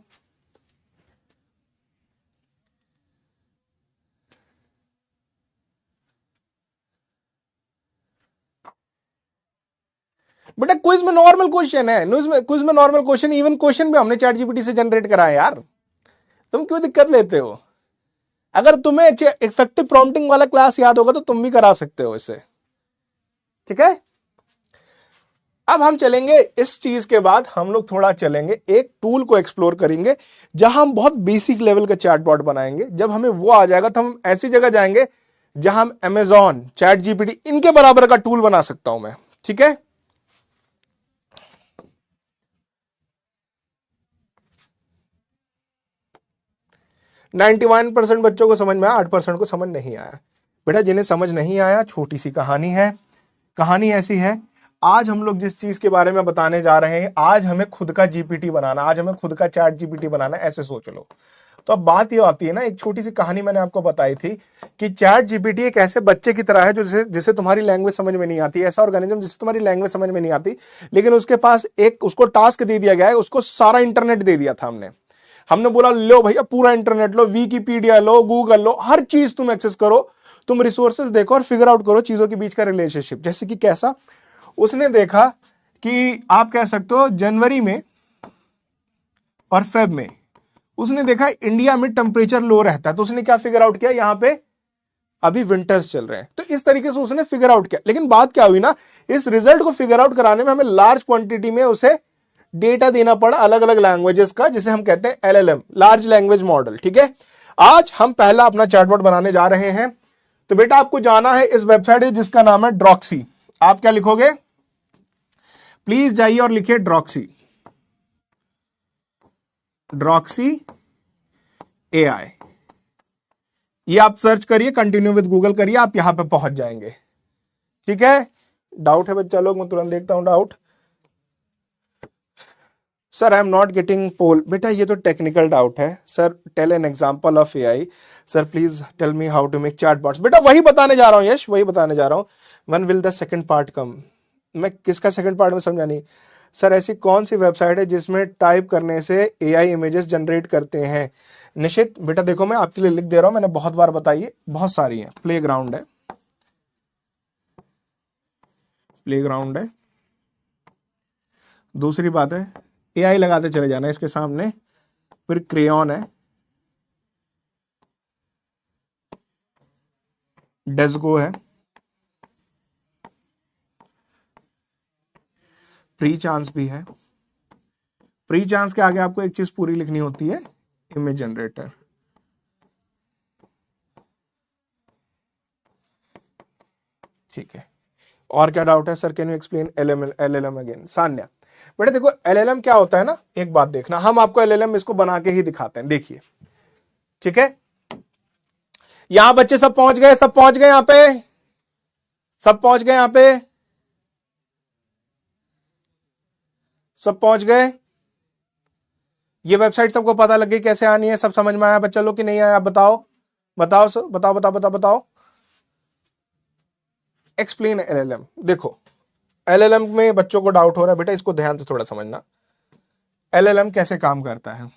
बेटा, क्विज में नॉर्मल क्वेश्चन है, क्विज में नॉर्मल क्वेश्चन, इवन क्वेश्चन भी हमने चैट जीपीटी से जनरेट कराए यार, तुम क्यों दिक्कत लेते हो? अगर तुम्हें इफेक्टिव प्रॉम्प्टिंग वाला क्लास याद होगा तो तुम भी करा सकते हो इसे। ठीक है, अब हम चलेंगे इस चीज के बाद, हम लोग थोड़ा चलेंगे एक टूल को एक्सप्लोर करेंगे जहां हम बहुत बेसिक लेवल का चैटबॉट बनाएंगे। जब हमें वो आ जाएगा तो हम ऐसी जगह जाएंगे जहां हम अमेजॉन, चैट जीपीटी, इनके बराबर का टूल बना सकता हूं मैं। ठीक है, 91% बच्चों को समझ में आया, 8% को समझ नहीं आया। बेटा जिन्हें समझ नहीं आया, छोटी सी कहानी है। कहानी ऐसी है, आज हम लोग जिस चीज के बारे में बताने जा रहे हैं, आज हमें खुद का जीपीटी बनाना, आज हमें खुद का चैट जीपीटी बनाना, ऐसे सोच लो। तो अब बात ये आती है ना, एक छोटी सी कहानी मैंने आपको बताई थी कि चैट जीपीटी एक ऐसे बच्चे की तरह है जो जिसे तुम्हारी लैंग्वेज समझ में नहीं आती, ऐसा ऑर्गेनिज्म जिसे तुम्हारी लैंग्वेज समझ में नहीं आती, लेकिन उसके पास एक उसको टास्क दे दिया गया है, उसको सारा इंटरनेट दे दिया था हमने बोला लो भैया पूरा इंटरनेट लो, विकीपीडिया लो, गूगल लो, हर चीज तुम एक्सेस करो, तुम रिसोर्सेज देखो और फिगर आउट करो चीजों के बीच का रिलेशनशिप। जैसे कि कैसा, उसने देखा कि आप कह सकते हो जनवरी में और फेब में उसने देखा इंडिया में टेम्परेचर लो रहता है, तो उसने क्या फिगर आउट किया, यहां पे अभी विंटर्स चल रहे हैं, तो इस तरीके से उसने फिगर आउट किया। लेकिन बात क्या हुई ना, इस रिजल्ट को फिगर आउट कराने में हमें लार्ज क्वांटिटी में उसे डेटा देना पड़ा अलग अलग लैंग्वेजेस का, जिसे हम कहते हैं एलएलएम, लार्ज लैंग्वेज मॉडल। ठीक है, आज हम पहला अपना चैटबॉट बनाने जा रहे हैं। तो बेटा आपको जाना है इस वेबसाइट जिसका नाम है ड्रॉक्सी। आप क्या लिखोगे, प्लीज जाइए और लिखिए ड्रॉक्सी, ड्रॉक्सी एआई। ये आप सर्च करिए, कंटिन्यू विद गूगल करिए, आप यहां पे पहुंच जाएंगे। ठीक है, डाउट है बच्चा लोग, मैं तुरंत देखता हूं doubt. Sir I am not getting poll, बेटा ये तो टेक्निकल डाउट है। Sir tell an example of AI, sir please tell me how to make chatbots. बेटा वही बताने जा रहा हूं यश, वही बताने जा रहा हूं। When will the second part come, मैं किसका सेकंड पार्ट में समझा नहीं। सर ऐसी कौन सी वेबसाइट है जिसमें टाइप करने से एआई इमेजेस जनरेट करते हैं? निश्चित बेटा देखो, मैं आपके लिए लिख दे रहा हूं, मैंने बहुत बार बताई है, बहुत सारी है। प्लेग्राउंड है, प्लेग्राउंड है। दूसरी बात है, एआई लगाते चले जाना इसके सामने। फिर क्रेयॉन है, डेस्गो है, प्री चांस भी है। प्री चांस के आगे आपको एक चीज पूरी लिखनी होती है, इमेज जनरेटर। ठीक है, और क्या डाउट है sir, can you explain LLM again? Sanya बेटा देखो, एलएलएम क्या होता है ना, एक बात देखना, हम आपको एलएलएम इसको बना के ही दिखाते हैं, देखिए। ठीक है, यहां बच्चे सब पहुंच गए, सब पहुंच गए, यहां पे सब पहुंच गए, यहां पे सब पहुंच गए। ये वेबसाइट सबको पता लग गई कैसे आनी है, सब समझ में आया बच्चा लोग कि नहीं आया? बताओ बताओ सर, बताओ बताओ बताओ बताओ। Explain LLM. देखो एलएलएम में बच्चों को डाउट हो रहा है, बेटा इसको ध्यान से थोड़ा समझना। एलएलएम कैसे काम करता है?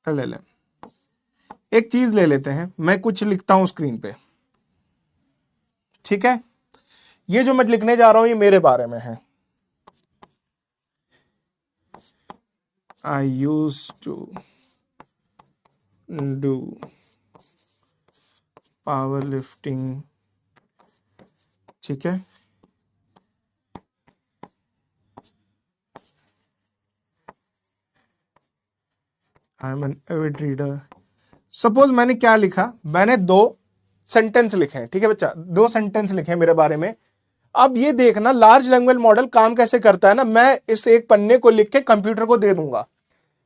एलएलएम, एक चीज ले लेते हैं, मैं कुछ लिखता हूं स्क्रीन पे, ठीक है? ये जो मैं लिखने जा रहा हूं ये मेरे बारे में है। I used to do powerlifting, ठीक है? I am an avid reader। Suppose मैंने क्या लिखा, मैंने 2 सेंटेंस लिखे हैं, ठीक है बच्चा, 2 सेंटेंस लिखे हैं मेरे बारे में। अब ये देखना लार्ज लैंग्वेज मॉडल काम कैसे करता है ना, मैं इस एक पन्ने को लिख के कंप्यूटर को दे दूंगा,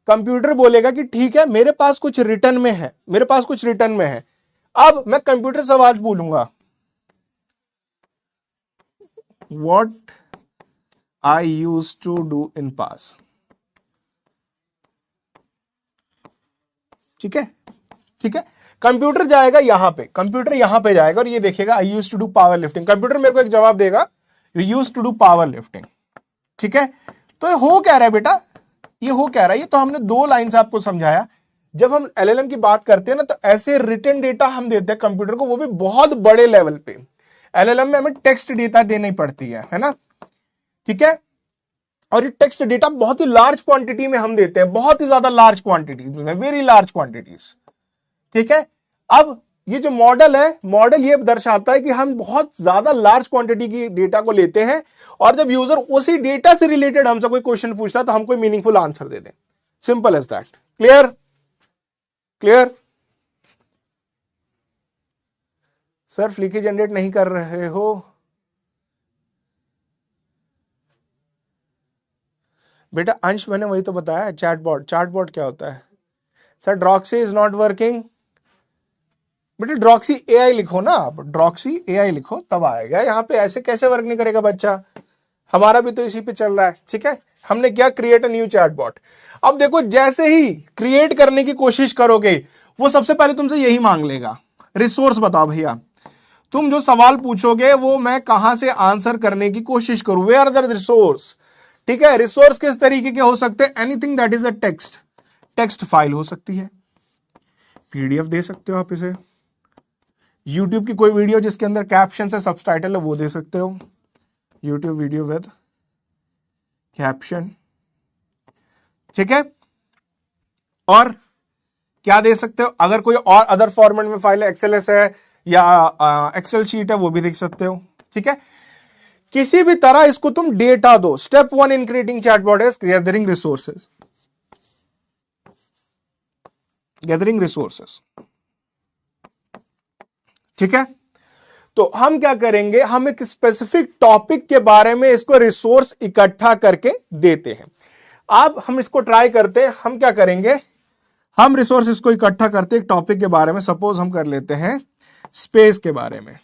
कंप्यूटर बोलेगा कि ठीक है मेरे पास कुछ रिटर्न में है, मेरे पास कुछ रिटर्न में है। अब मैं कंप्यूटर सवाल बोलूंगा, what I use to do in past, ठीक है? ठीक है, कंप्यूटर जाएगा यहां पे, कंप्यूटर यहां पे जाएगा और ये देखेगा I use to do power lifting. Computer मेरे को एक जवाब देगा, you use to do power lifting, ठीक है? तो ये हो क्या रहा है बेटा, ये हो क्या रहा है? ये तो हमने 2 लाइन से आपको समझाया। जब हम एलएलएम की बात करते हैं ना, तो ऐसे रिटन डेटा हम देते हैं कंप्यूटर को, वो भी बहुत बड़े लेवल पे। एलएलएम में हमें टेक्स्ट डेटा देनी पड़ती है ना, ठीक है? और ये टेक्स्ट डेटा बहुत ही लार्ज क्वांटिटी में हम देते हैं, बहुत ही ज्यादा लार्ज क्वांटिटीज में, वेरी लार्ज क्वांटिटीज, ठीक है? अब ये जो मॉडल है, मॉडल ये दर्शाता है कि हम बहुत ज्यादा लार्ज क्वांटिटी की डेटा को लेते हैं, और जब यूजर उसी डेटा से रिलेटेड हमसे कोई क्वेश्चन पूछता है तो हम कोई मीनिंगफुल आंसर दे दें। Simple as that. Clear? Clear? Sir Fliki generate नहीं कर रहे हो? बेटा अंश मैंने वही तो बताया, चैटबॉट। चैटबॉट क्या होता है? Sir Droxy is not working. बेटा ड्रॉक्सी एआई लिखो ना, आप ड्रॉक्सी एआई लिखो तब आएगा। यहाँ पे ऐसे कैसे वर्क नहीं करेगा बच्चा? हमारा भी तो इसी पे चल रहा है, ठीक है? हमने क्या, क्रिएट अ न्यू चैटबॉट। अब देखो जैसे ही क्रिएट करने की कोशिश करोगे, वो सबसे पहले तुमसे यही मांग लेगा, रिसोर्स बताओ भैया। तुम जो सवाल पूछोगे वो मैं कहां से आंसर करने की कोशिश करूं, वेयर आर द रिसोर्स, ठीक है? रिसोर्स किस तरीके के हो सकते हैं? Anything that is a text, text file हो सकती है, पीडीएफ दे सकते हो आप इसे, यूट्यूब की कोई वीडियो जिसके अंदर कैप्शन से सबटाइटल है वो दे सकते हो, यूट्यूब वीडियो विद कैप्शन, ठीक है? और क्या दे सकते हो? अगर कोई और अदर फॉर्मेट में फाइल है, एक्सएलएस है या एक्सेल शीट है, वो भी देख सकते हो, ठीक है? किसी भी तरह इसको तुम डेटा दो। Step 1 in creating chatbot is gathering resources, gathering resources, ठीक है? तो हम क्या करेंगे, हम एक स्पेसिफिक टॉपिक के बारे में इसको रिसोर्स इकट्ठा करके देते हैं। अब हम इसको ट्राई करते हैं, हम क्या करेंगे, हम रिसोर्स इसको इकट्ठा करते हैं एक टॉपिक के बारे में। सपोज हम कर लेते हैं स्पेस के बारे में,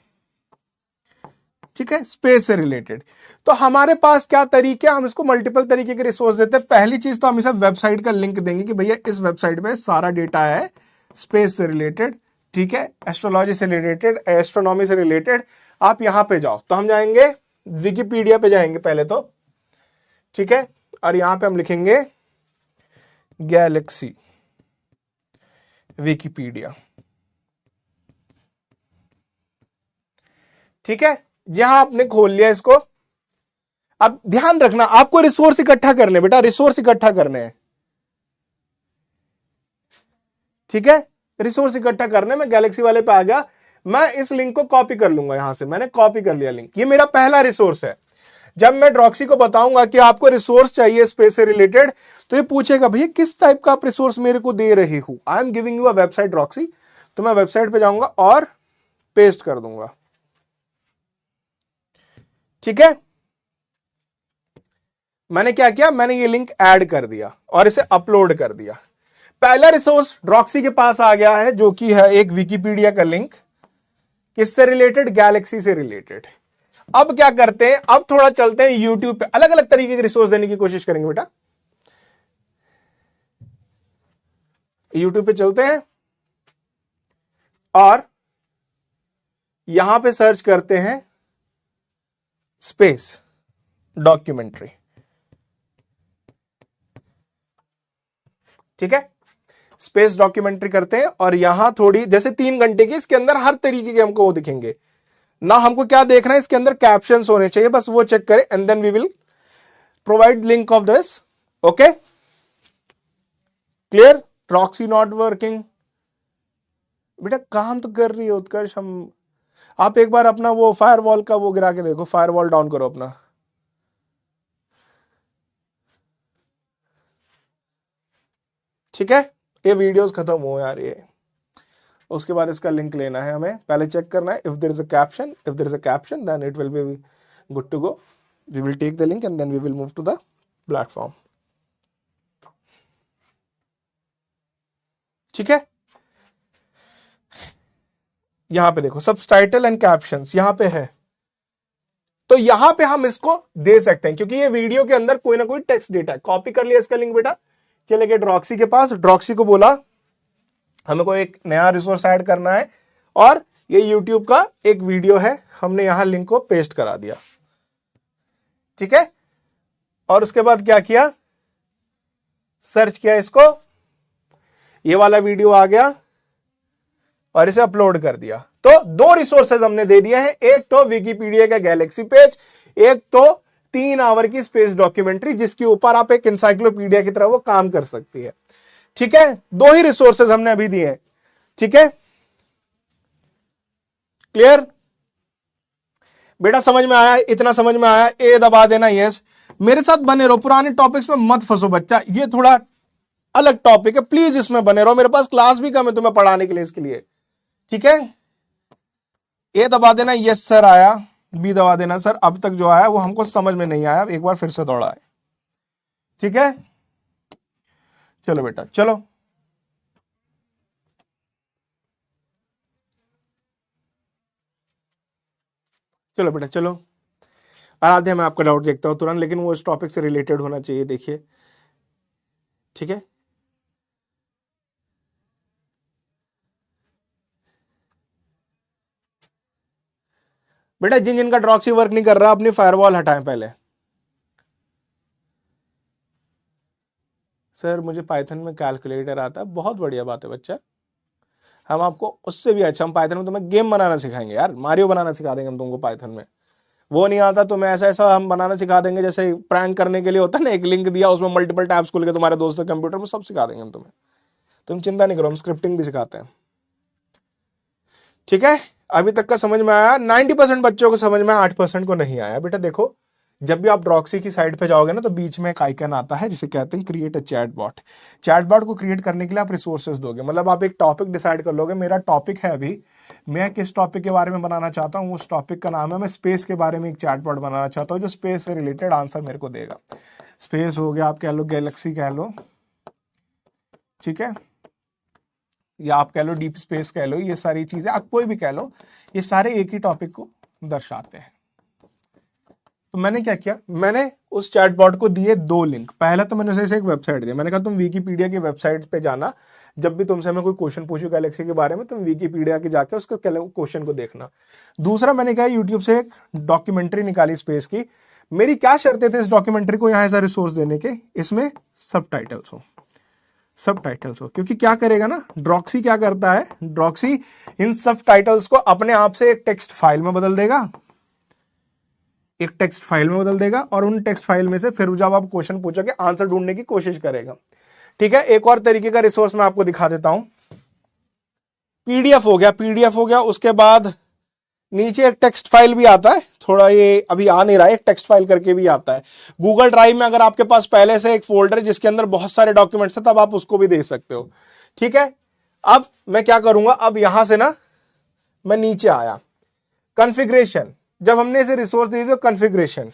ठीक है? स्पेस से रिलेटेड। तो हमारे पास क्या तरीके, हम इसको मल्टीपल तरीके के रिसोर्स देते हैं। पहली चीज तो हम इसे वेबसाइट का लिंक देंगे कि भैया इस वेबसाइट पे सारा डेटा है स्पेस से रिलेटेड, ठीक है? एस्ट्रोलॉजी से रिलेटेड, एस्ट्रोनॉमी से रिलेटेड, आप यहां पे जाओ। तो हम जाएंगे विकिपीडिया पे जाएंगे पहले तो, ठीक है? और यहां पे हम लिखेंगे गैलेक्सी विकिपीडिया, ठीक है? यहां आपने खोल लिया इसको। अब ध्यान रखना, आपको रिसोर्स इकट्ठा करने, बेटा रिसोर्स इकट्ठा करने हैं, ठीक है? रिसोर्स इकट्ठा करने में गैलेक्सी वाले पे आ गया। मैं इस लिंक को कॉपी कर लूंगा, यहां से मैंने कॉपी कर लिया लिंक, ये मेरा पहला रिसोर्स है। जब मैं ड्रॉक्सी को बताऊंगा कि आपको रिसोर्स चाहिए स्पेस से रिलेटेड, तो ये पूछेगा भैया किस टाइप का आप रिसोर्स मेरे को दे रहे हो। I am giving you a website Droxy, तो मैं वेबसाइट पे जाऊंगा और पेस्ट कर दूंगा, ठीक है? मैंने क्या किया, मैंने ये लिंक ऐड कर दिया और इसे अपलोड कर दिया। पहला रिसोर्स ड्रॉक्सी के पास आ गया है, जो कि है एक विकिपीडिया का लिंक, किससे रिलेटेड, गैलेक्सी से रिलेटेड। अब क्या करते हैं, अब थोड़ा चलते हैं यूट्यूब पे, अलग अलग तरीके के रिसोर्स देने की कोशिश करेंगे बेटा। यूट्यूब पे चलते हैं और यहां पे सर्च करते हैं स्पेस डॉक्यूमेंट्री। ठीक है, स्पेस डॉक्यूमेंट्री करते हैं और यहां थोड़ी जैसे 3 घंटे की, इसके अंदर हर तरीके के हमको वो दिखेंगे ना। हमको क्या देखना है, इसके अंदर कैप्शंस होने चाहिए, बस वो चेक करें and then we will provide link of this. Okay clear. Proxy not working, बेटा काम तो कर रही है उत्कर्ष। हम आप एक बार अपना वो फायरवॉल का वो गिरा के देखो, फायरवॉल डाउन करो अपना। ठीक है, ये वीडियोस खत्म हो यार ये, उसके बाद इसका लिंक लेना है हमें, पहले चेक करना है if there is a caption, if there is a caption then it will be good to go. We will take the link and then we will move to the platform. ठीक है, यहां पे देखो subtitle and captions यहां पे है, तो यहां पे हम इसको दे सकते हैं क्योंकि ये वीडियो के अंदर कोई ना कोई टेक्स्ट डेटा है। कॉपी कर लिया इसका लिंक बेटा, चले गए ड्रॉक्सी के पास, ड्रॉक्सी को बोला हमें को एक नया रिसोर्स ऐड करना है और ये यूट्यूब का एक वीडियो है, हमने यहां लिंक को पेस्ट करा दिया। ठीक है, और उसके बाद क्या किया, सर्च किया इसको, ये वाला वीडियो आ गया और इसे अपलोड कर दिया। तो 2 रिसोर्सेज हमने दे दिए हैं, एक तो विकिपीडिया का गैलेक्सी पेज, एक तो 3 आवर की स्पेस डॉक्यूमेंट्री जिसके ऊपर आप एक इंसाइक्लोपीडिया की तरह वो काम कर सकती है। ठीक है, 2 ही रिसोर्सेज हमने अभी दिए हैं। ठीक है, क्लियर बेटा, समझ में आया, इतना समझ में आया, ए दबा देना यस। मेरे साथ बने रहो, पुराने टॉपिक्स में मत फंसो बच्चा, ये थोड़ा अलग टॉपिक है, प्लीज इसमें बने रहो, मेरे पास क्लास भी कम है तुम्हें पढ़ाने के लिए इसके लिए। ठीक है, ए दबा देना यस सर आया, बी दबा देना सर अब तक जो आया वो हमको समझ में नहीं आया, एक बार फिर से दौड़ा है। ठीक है, चलो बेटा चलो, चलो बेटा चलो। आराध्या मैं आपका डाउट देखता हूं तुरंत, लेकिन वो इस टॉपिक से रिलेटेड होना चाहिए, देखिए। ठीक है, बेटा जिन जिनका ड्रॉक्सी वर्क नहीं कर रहा अपनी फायरवॉल हटाएं पहले। सर मुझे पाइथन में कैलकुलेटर आता है, बहुत बढ़िया बात है बच्चा, हम आपको उससे भी अच्छा, हम पाइथन में तुम्हें गेम बनाना सिखाएंगे यार, मारियो बनाना सिखा देंगे हम तुमको पाइथन में। वो नहीं आता तुम्हें ऐसा ऐसा हम बनाना सिखा देंगे, जैसे प्रैंक करने के लिए होता है ना, एक लिंक दिया उसमें मल्टीपल टैब्स खुल के तुम्हारे दोस्तों के कंप्यूटर में, सब सिखा देंगे हम तुम्हें, तुम चिंता नहीं करो, हम स्क्रिप्टिंग भी सिखाते हैं। ठीक है, अभी तक का समझ में आया, 90% बच्चों को समझ में, 8% को नहीं आया। बेटा देखो, जब भी आप ड्रॉक्सी की साइड पे जाओगे ना तो बीच में एक आइकन आता है जिसे कहते हैं क्रिएट अ चैटबॉट। चैटबॉट को क्रिएट करने के लिए आप रिसोर्सेज दोगे, मतलब आप एक टॉपिक डिसाइड कर लोगे, मेरा टॉपिक है अभी, मैं किस टॉपिक के बारे में बनाना चाहता हूँ, उस टॉपिक का नाम है, मैं स्पेस के बारे में एक चैटबॉट बनाना चाहता हूँ जो स्पेस से रिलेटेड आंसर मेरे को देगा। स्पेस हो गया, आप कह लो गैलेक्सी कह लो, ठीक है, या आप कह लो डीप स्पेस कह लो, ये सारी चीजें आप कोई भी कह लो, ये सारे एक ही टॉपिक को दर्शाते हैं। तो मैंने क्या किया, मैंने उस चैटबॉट को दिए 2 लिंक। पहला तो मैंने उसे एक वेबसाइट दिया, मैंने कहा तुम विकिपीडिया की वेबसाइट पे जाना, जब भी तुमसे मैं कोई क्वेश्चन पूछूं गैलेक्सी के बारे में, तुम विकिपीडिया के जाके उसके क्वेश्चन को देखना। दूसरा मैंने कहा यूट्यूब से एक डॉक्यूमेंट्री निकाली स्पेस की। मेरी क्या शर्तें थे इस डॉक्यूमेंट्री को यहाँ ऐसा रिसोर्स देने के, इसमें सबटाइटल्स हो, सबटाइटल्स हो, क्योंकि क्या करेगा ना ड्रॉक्सी, क्या करता है ड्रॉक्सी, इन सबटाइटल्स को अपने आप से एक टेक्स्ट फाइल में बदल देगा, एक टेक्स्ट फाइल में बदल देगा, और उन टेक्स्ट फाइल में से फिर जब आप क्वेश्चन पूछोगे आंसर ढूंढने की कोशिश करेगा। ठीक है, एक और तरीके का रिसोर्स मैं आपको दिखा देता हूं, पीडीएफ हो गया, पीडीएफ हो गया, उसके बाद नीचे एक टेक्स्ट फाइल भी आता है, थोड़ा ये अभी आ नहीं रहा है, एक टेक्स्ट फाइल करके भी आता है। गूगल ड्राइव में अगर आपके पास पहले से एक फोल्डर है जिसके अंदर बहुत सारे डॉक्यूमेंट्स है, तब आप उसको भी देख सकते हो। ठीक है, अब मैं क्या करूंगा, अब यहां से ना मैं नीचे आया, कॉन्फ़िगरेशन, जब हमने इसे रिसोर्स दे दिया कॉन्फ़िगरेशन,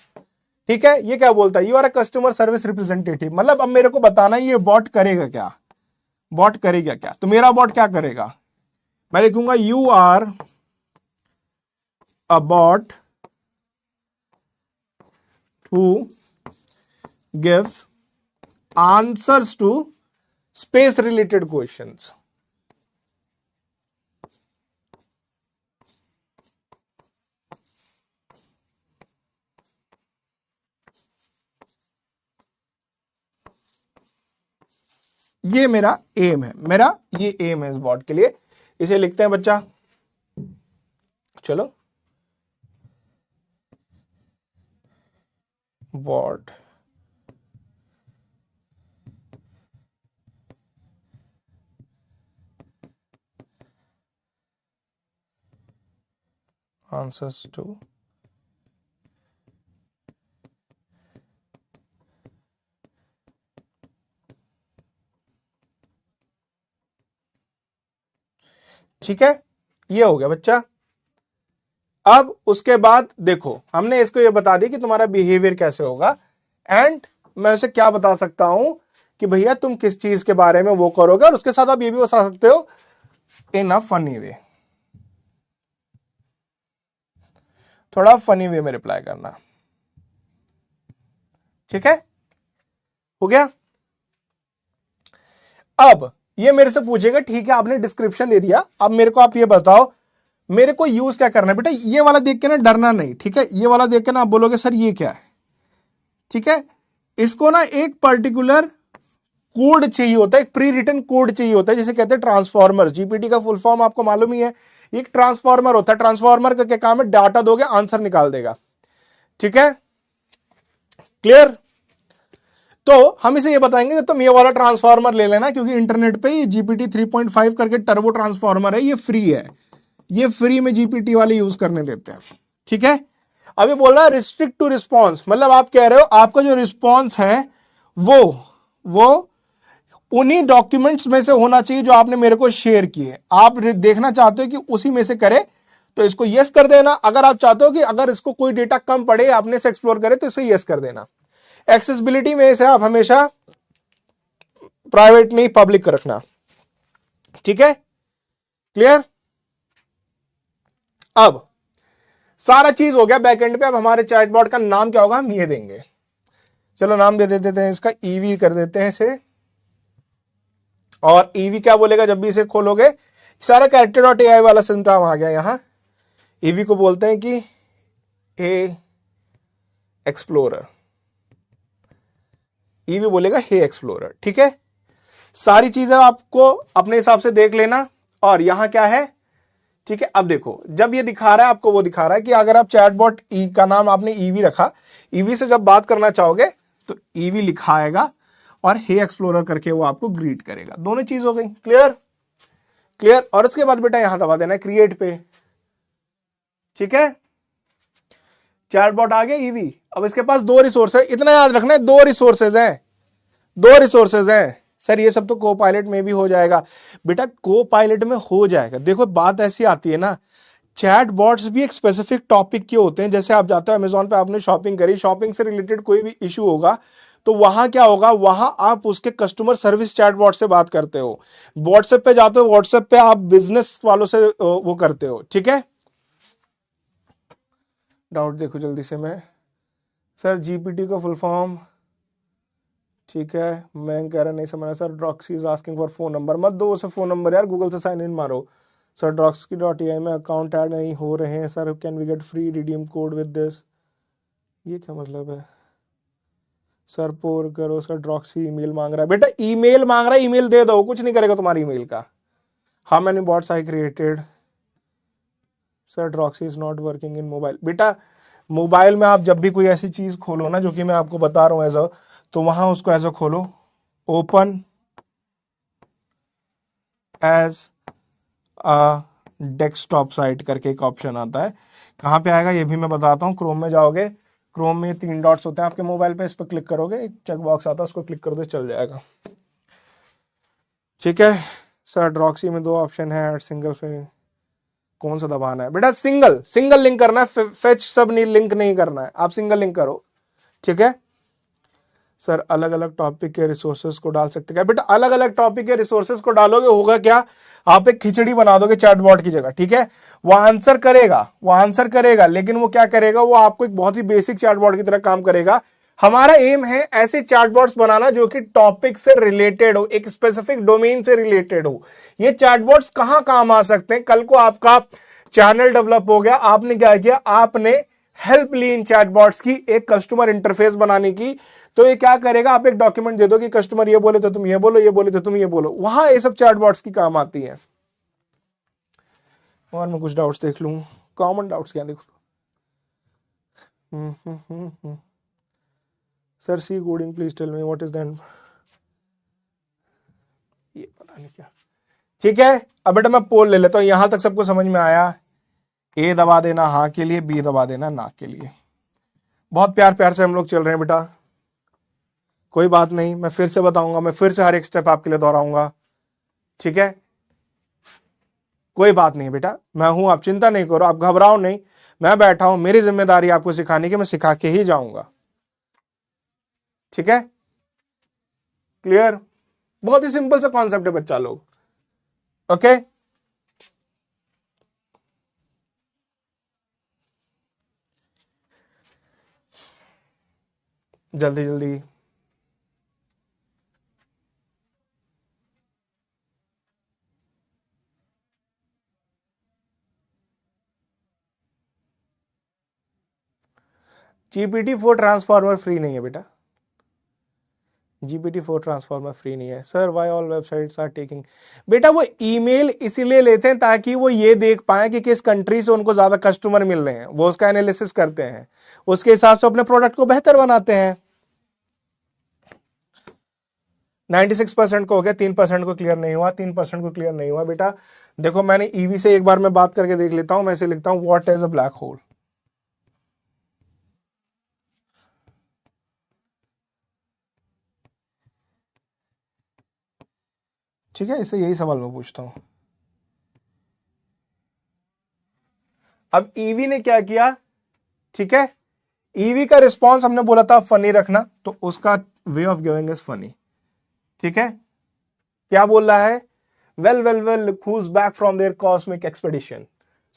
ठीक है, ये क्या बोलता है, you are a customer service representative, मतलब अब मेरे को बताना ये बॉट करेगा क्या, बॉट करेगा क्या। तो मेरा बॉट क्या करेगा, मैं लिखूंगा you are a bot who gives answers to space related questions. ये मेरा एम है, मेरा ये एम है इस बोर्ड के लिए। इसे लिखते हैं बच्चा, चलो बोर्ड आंसर्स टू ठीक है, ये हो गया बच्चा। अब उसके बाद देखो हमने इसको ये बता दी कि तुम्हारा बिहेवियर कैसे होगा, एंड मैं उसे क्या बता सकता हूं कि भैया तुम किस चीज के बारे में वो करोगे, और उसके साथ आप ये भी बता सकते हो इन अ फनी वे, थोड़ा फनी वे में रिप्लाई करना। ठीक है, हो गया। अब ये मेरे से पूछेगा ठीक है आपने डिस्क्रिप्शन दे दिया, अब मेरे को आप ये बताओ मेरे को यूज क्या करना है। बेटा ये वाला देख के ना डरना नहीं, ठीक है, ये वाला देख के ना आप बोलोगे सर ये क्या है, ठीक है, इसको ना एक पर्टिकुलर कोड चाहिए होता है, एक प्री रिटन कोड चाहिए होता है, जिसे कहते हैं ट्रांसफॉर्मर। जीपीटी का फुल फॉर्म आपको मालूम ही है, एक ट्रांसफॉर्मर होता है। ट्रांसफॉर्मर का क्या काम है, डाटा दोगे आंसर निकाल देगा। ठीक है, क्लियर। तो हम इसे ये बताएंगे कि तुम ये वाला ट्रांसफॉर्मर ले लेना, क्योंकि इंटरनेट पे ये जीपीटी 3.5 करके टर्बो ट्रांसफॉर्मर है, ये फ्री है, ये फ्री में जीपीटी वाले यूज करने देते हैं। ठीक है, अभी बोल रहा है रिस्ट्रिक्ट टू रिस्पॉन्स, मतलब आप कह रहे हो आपका जो रिस्पॉन्स है वो उन्हीं डॉक्यूमेंट्स में से होना चाहिए जो आपने मेरे को शेयर किए। आप देखना चाहते हो कि उसी में से करे तो इसको यस कर देना। अगर आप चाहते हो कि अगर इसको कोई डेटा कम पड़े आपने से एक्सप्लोर करे तो इसे यस कर देना। एक्सेसिबिलिटी में से आप हमेशा प्राइवेट नहीं पब्लिक रखना। ठीक है, क्लियर। अब सारा चीज हो गया बैकएंड पे। अब हमारे चैटबॉट का नाम क्या होगा हम ये देंगे, चलो नाम दे देते हैं इसका, ईवी कर देते हैं इसे। और ईवी क्या बोलेगा जब भी इसे खोलोगे, सारा character.ai वाला सिस्टम आ गया यहां। ईवी को बोलते हैं कि हे एक्सप्लोरर, ईवी बोलेगा हे एक्सप्लोरर। ठीक है, सारी चीजें आपको अपने हिसाब से देख लेना। और यहां क्या है, ठीक है, अब देखो जब ये दिखा रहा है आपको, वो दिखा रहा है कि अगर आप चैटबॉट ई का नाम आपने ईवी रखा, ईवी से जब बात करना चाहोगे तो ईवी लिखा आएगा और हे एक्सप्लोरर करके वो आपको ग्रीट करेगा। दोनों चीज हो गई, क्लियर क्लियर। और उसके बाद बेटा यहां दबा देना है क्रिएट पे। ठीक है, चैटबॉट आ गया ईवी। अब इसके पास दो रिसोर्स है, इतना याद रखना है, दो रिसोर्सेज हैं, दो रिसोर्सेज हैं। सर ये सब तो को पायलट में भी हो जाएगा, बेटा को पायलट में हो जाएगा। देखो बात ऐसी आती है ना, चैट बॉट्स भी एक स्पेसिफिक टॉपिक के होते हैं। जैसे आप जाते हो अमेजोन पे, आपने शॉपिंग करी, शॉपिंग से रिलेटेड कोई भी इशू होगा तो वहां क्या होगा, वहां आप उसके कस्टमर सर्विस चैट बॉट से बात करते हो। व्हाट्सएप पे जाते हो, व्हाट्सएप पे आप बिजनेस वालों से वो करते हो। ठीक है, डाउट देखो जल्दी से। मैं सर जीपीटी का फुल फॉर्म, ठीक है, मैं कह रहा नहीं समझा sir. Droxy is asking for phone number, मत दो उसे फोन नंबर यार, गूगल से साइन इन मारो। सर ड्रॉक्सी.ai में अकाउंट ऐड नहीं हो रहे हैं sir, can we get free redeem code with this, ये क्या मतलब है सर। पोर करो सर, ड्रॉक्सी ईमेल मांग रहा है। बेटा ईमेल मांग रहा है, ईमेल दे दो, कुछ नहीं करेगा तुम्हारी ईमेल का। How many bots I created sir, Droxy is not working in mobile. बेटा मोबाइल में आप जब भी कोई ऐसी चीज खोलो ना, जो कि मैं आपको बता रहा हूं ऐसा, तो वहां उसको ऐसा खोलो, open as a desktop site करके एक ऑप्शन आता है। कहाँ पे आएगा ये भी मैं बताता हूँ। क्रोम में जाओगे, क्रोम में 3 डॉट्स होते हैं आपके मोबाइल पे, इस पर क्लिक करोगे, एक चेक बॉक्स आता है, उसको क्लिक कर दो, चल जाएगा। ठीक है सर, ड्रॉक्सी में 2 ऑप्शन है, ऐड सिंगल, फिर कौन सा दबाना है बेटा, सिंगल, सिंगल लिंक करना है, फेच सब नहीं लिंक नहीं करना है, आप सिंगल लिंक करो। ठीक है, सर अलग अलग टॉपिक के रिसोर्सेज को डाल सकते क्या बेटा? अलग अलग टॉपिक के रिसोर्सेज को डालोगे होगा क्या, आप एक खिचड़ी बना दोगे चैटबॉट की जगह, ठीक है। वो आंसर करेगा, लेकिन वो क्या करेगा, वो आपको एक बहुत ही बेसिक चैटबॉट की तरह काम करेगा। हमारा एम है ऐसे चैटबॉट्स बनाना जो कि टॉपिक से रिलेटेड हो, एक स्पेसिफिक डोमेन से रिलेटेड हो। ये चैटबॉट्स कहां काम आ सकते हैं? कल को आपका चैनल डेवलप हो गया, आपने क्या किया, आपने हेल्प ली इन चैटबॉट्स की एक कस्टमर इंटरफेस बनाने की, तो ये क्या करेगा, आप एक डॉक्यूमेंट दे दो कि कस्टमर ये बोले तो तुम ये बोलो, ये बोले तो तुम ये बोलो, वहां ये सब चैटबॉट्स की काम आती है। और मैं कुछ डाउट्स देख लूं, कॉमन डाउट्स क्या देखो। Sir C coding please tell me what is then, ये पता नहीं क्या। ठीक है, अब बेटा मैं पोल ले लेता हूं, यहां तक सबको समझ में आया? ए दबा देना हाँ के लिए, बी दबा देना ना के लिए। बहुत प्यार प्यार से हम लोग चल रहे हैं बेटा, कोई बात नहीं, मैं फिर से बताऊंगा, मैं फिर से हर एक स्टेप आपके लिए दोहराऊंगा, ठीक है। कोई बात नहीं बेटा, मैं हूं, आप चिंता नहीं करो, आप घबराओ नहीं, मैं बैठा हूं, मेरी जिम्मेदारी आपको सिखाने की, मैं सिखा के ही जाऊंगा, ठीक है। क्लियर? बहुत ही सिंपल सा कॉन्सेप्ट है बच्चा लोग, ओके। जल्दी जल्दी, GPT-4 ट्रांसफॉर्मर फ्री नहीं है बेटा, GPT-4 ट्रांसफॉर्मर फ्री नहीं है। Sir why all websites are taking, बेटा वो ईमेल इसीलिए लेते हैं ताकि वो ये देख पाए कि किस कंट्री से उनको ज्यादा कस्टमर मिल रहे हैं, वो उसका एनालिसिस करते हैं, उसके हिसाब से अपने प्रोडक्ट को बेहतर बनाते हैं। 96% को हो गया, 3% को क्लियर नहीं हुआ, 3% को क्लियर नहीं हुआ बेटा। देखो मैंने ईवी से एक बार मैं बात करके देख लेता हूं, मैं इसे लिखता हूं what is a black hole. ठीक है, इससे यही सवाल मैं पूछता हूं। अब ईवी ने क्या किया, ठीक है, ईवी का रिस्पॉन्स हमने बोला था फनी रखना, तो उसका way of giving is funny, ठीक है। क्या बोल रहा है, well well well who's back from their cosmic expedition,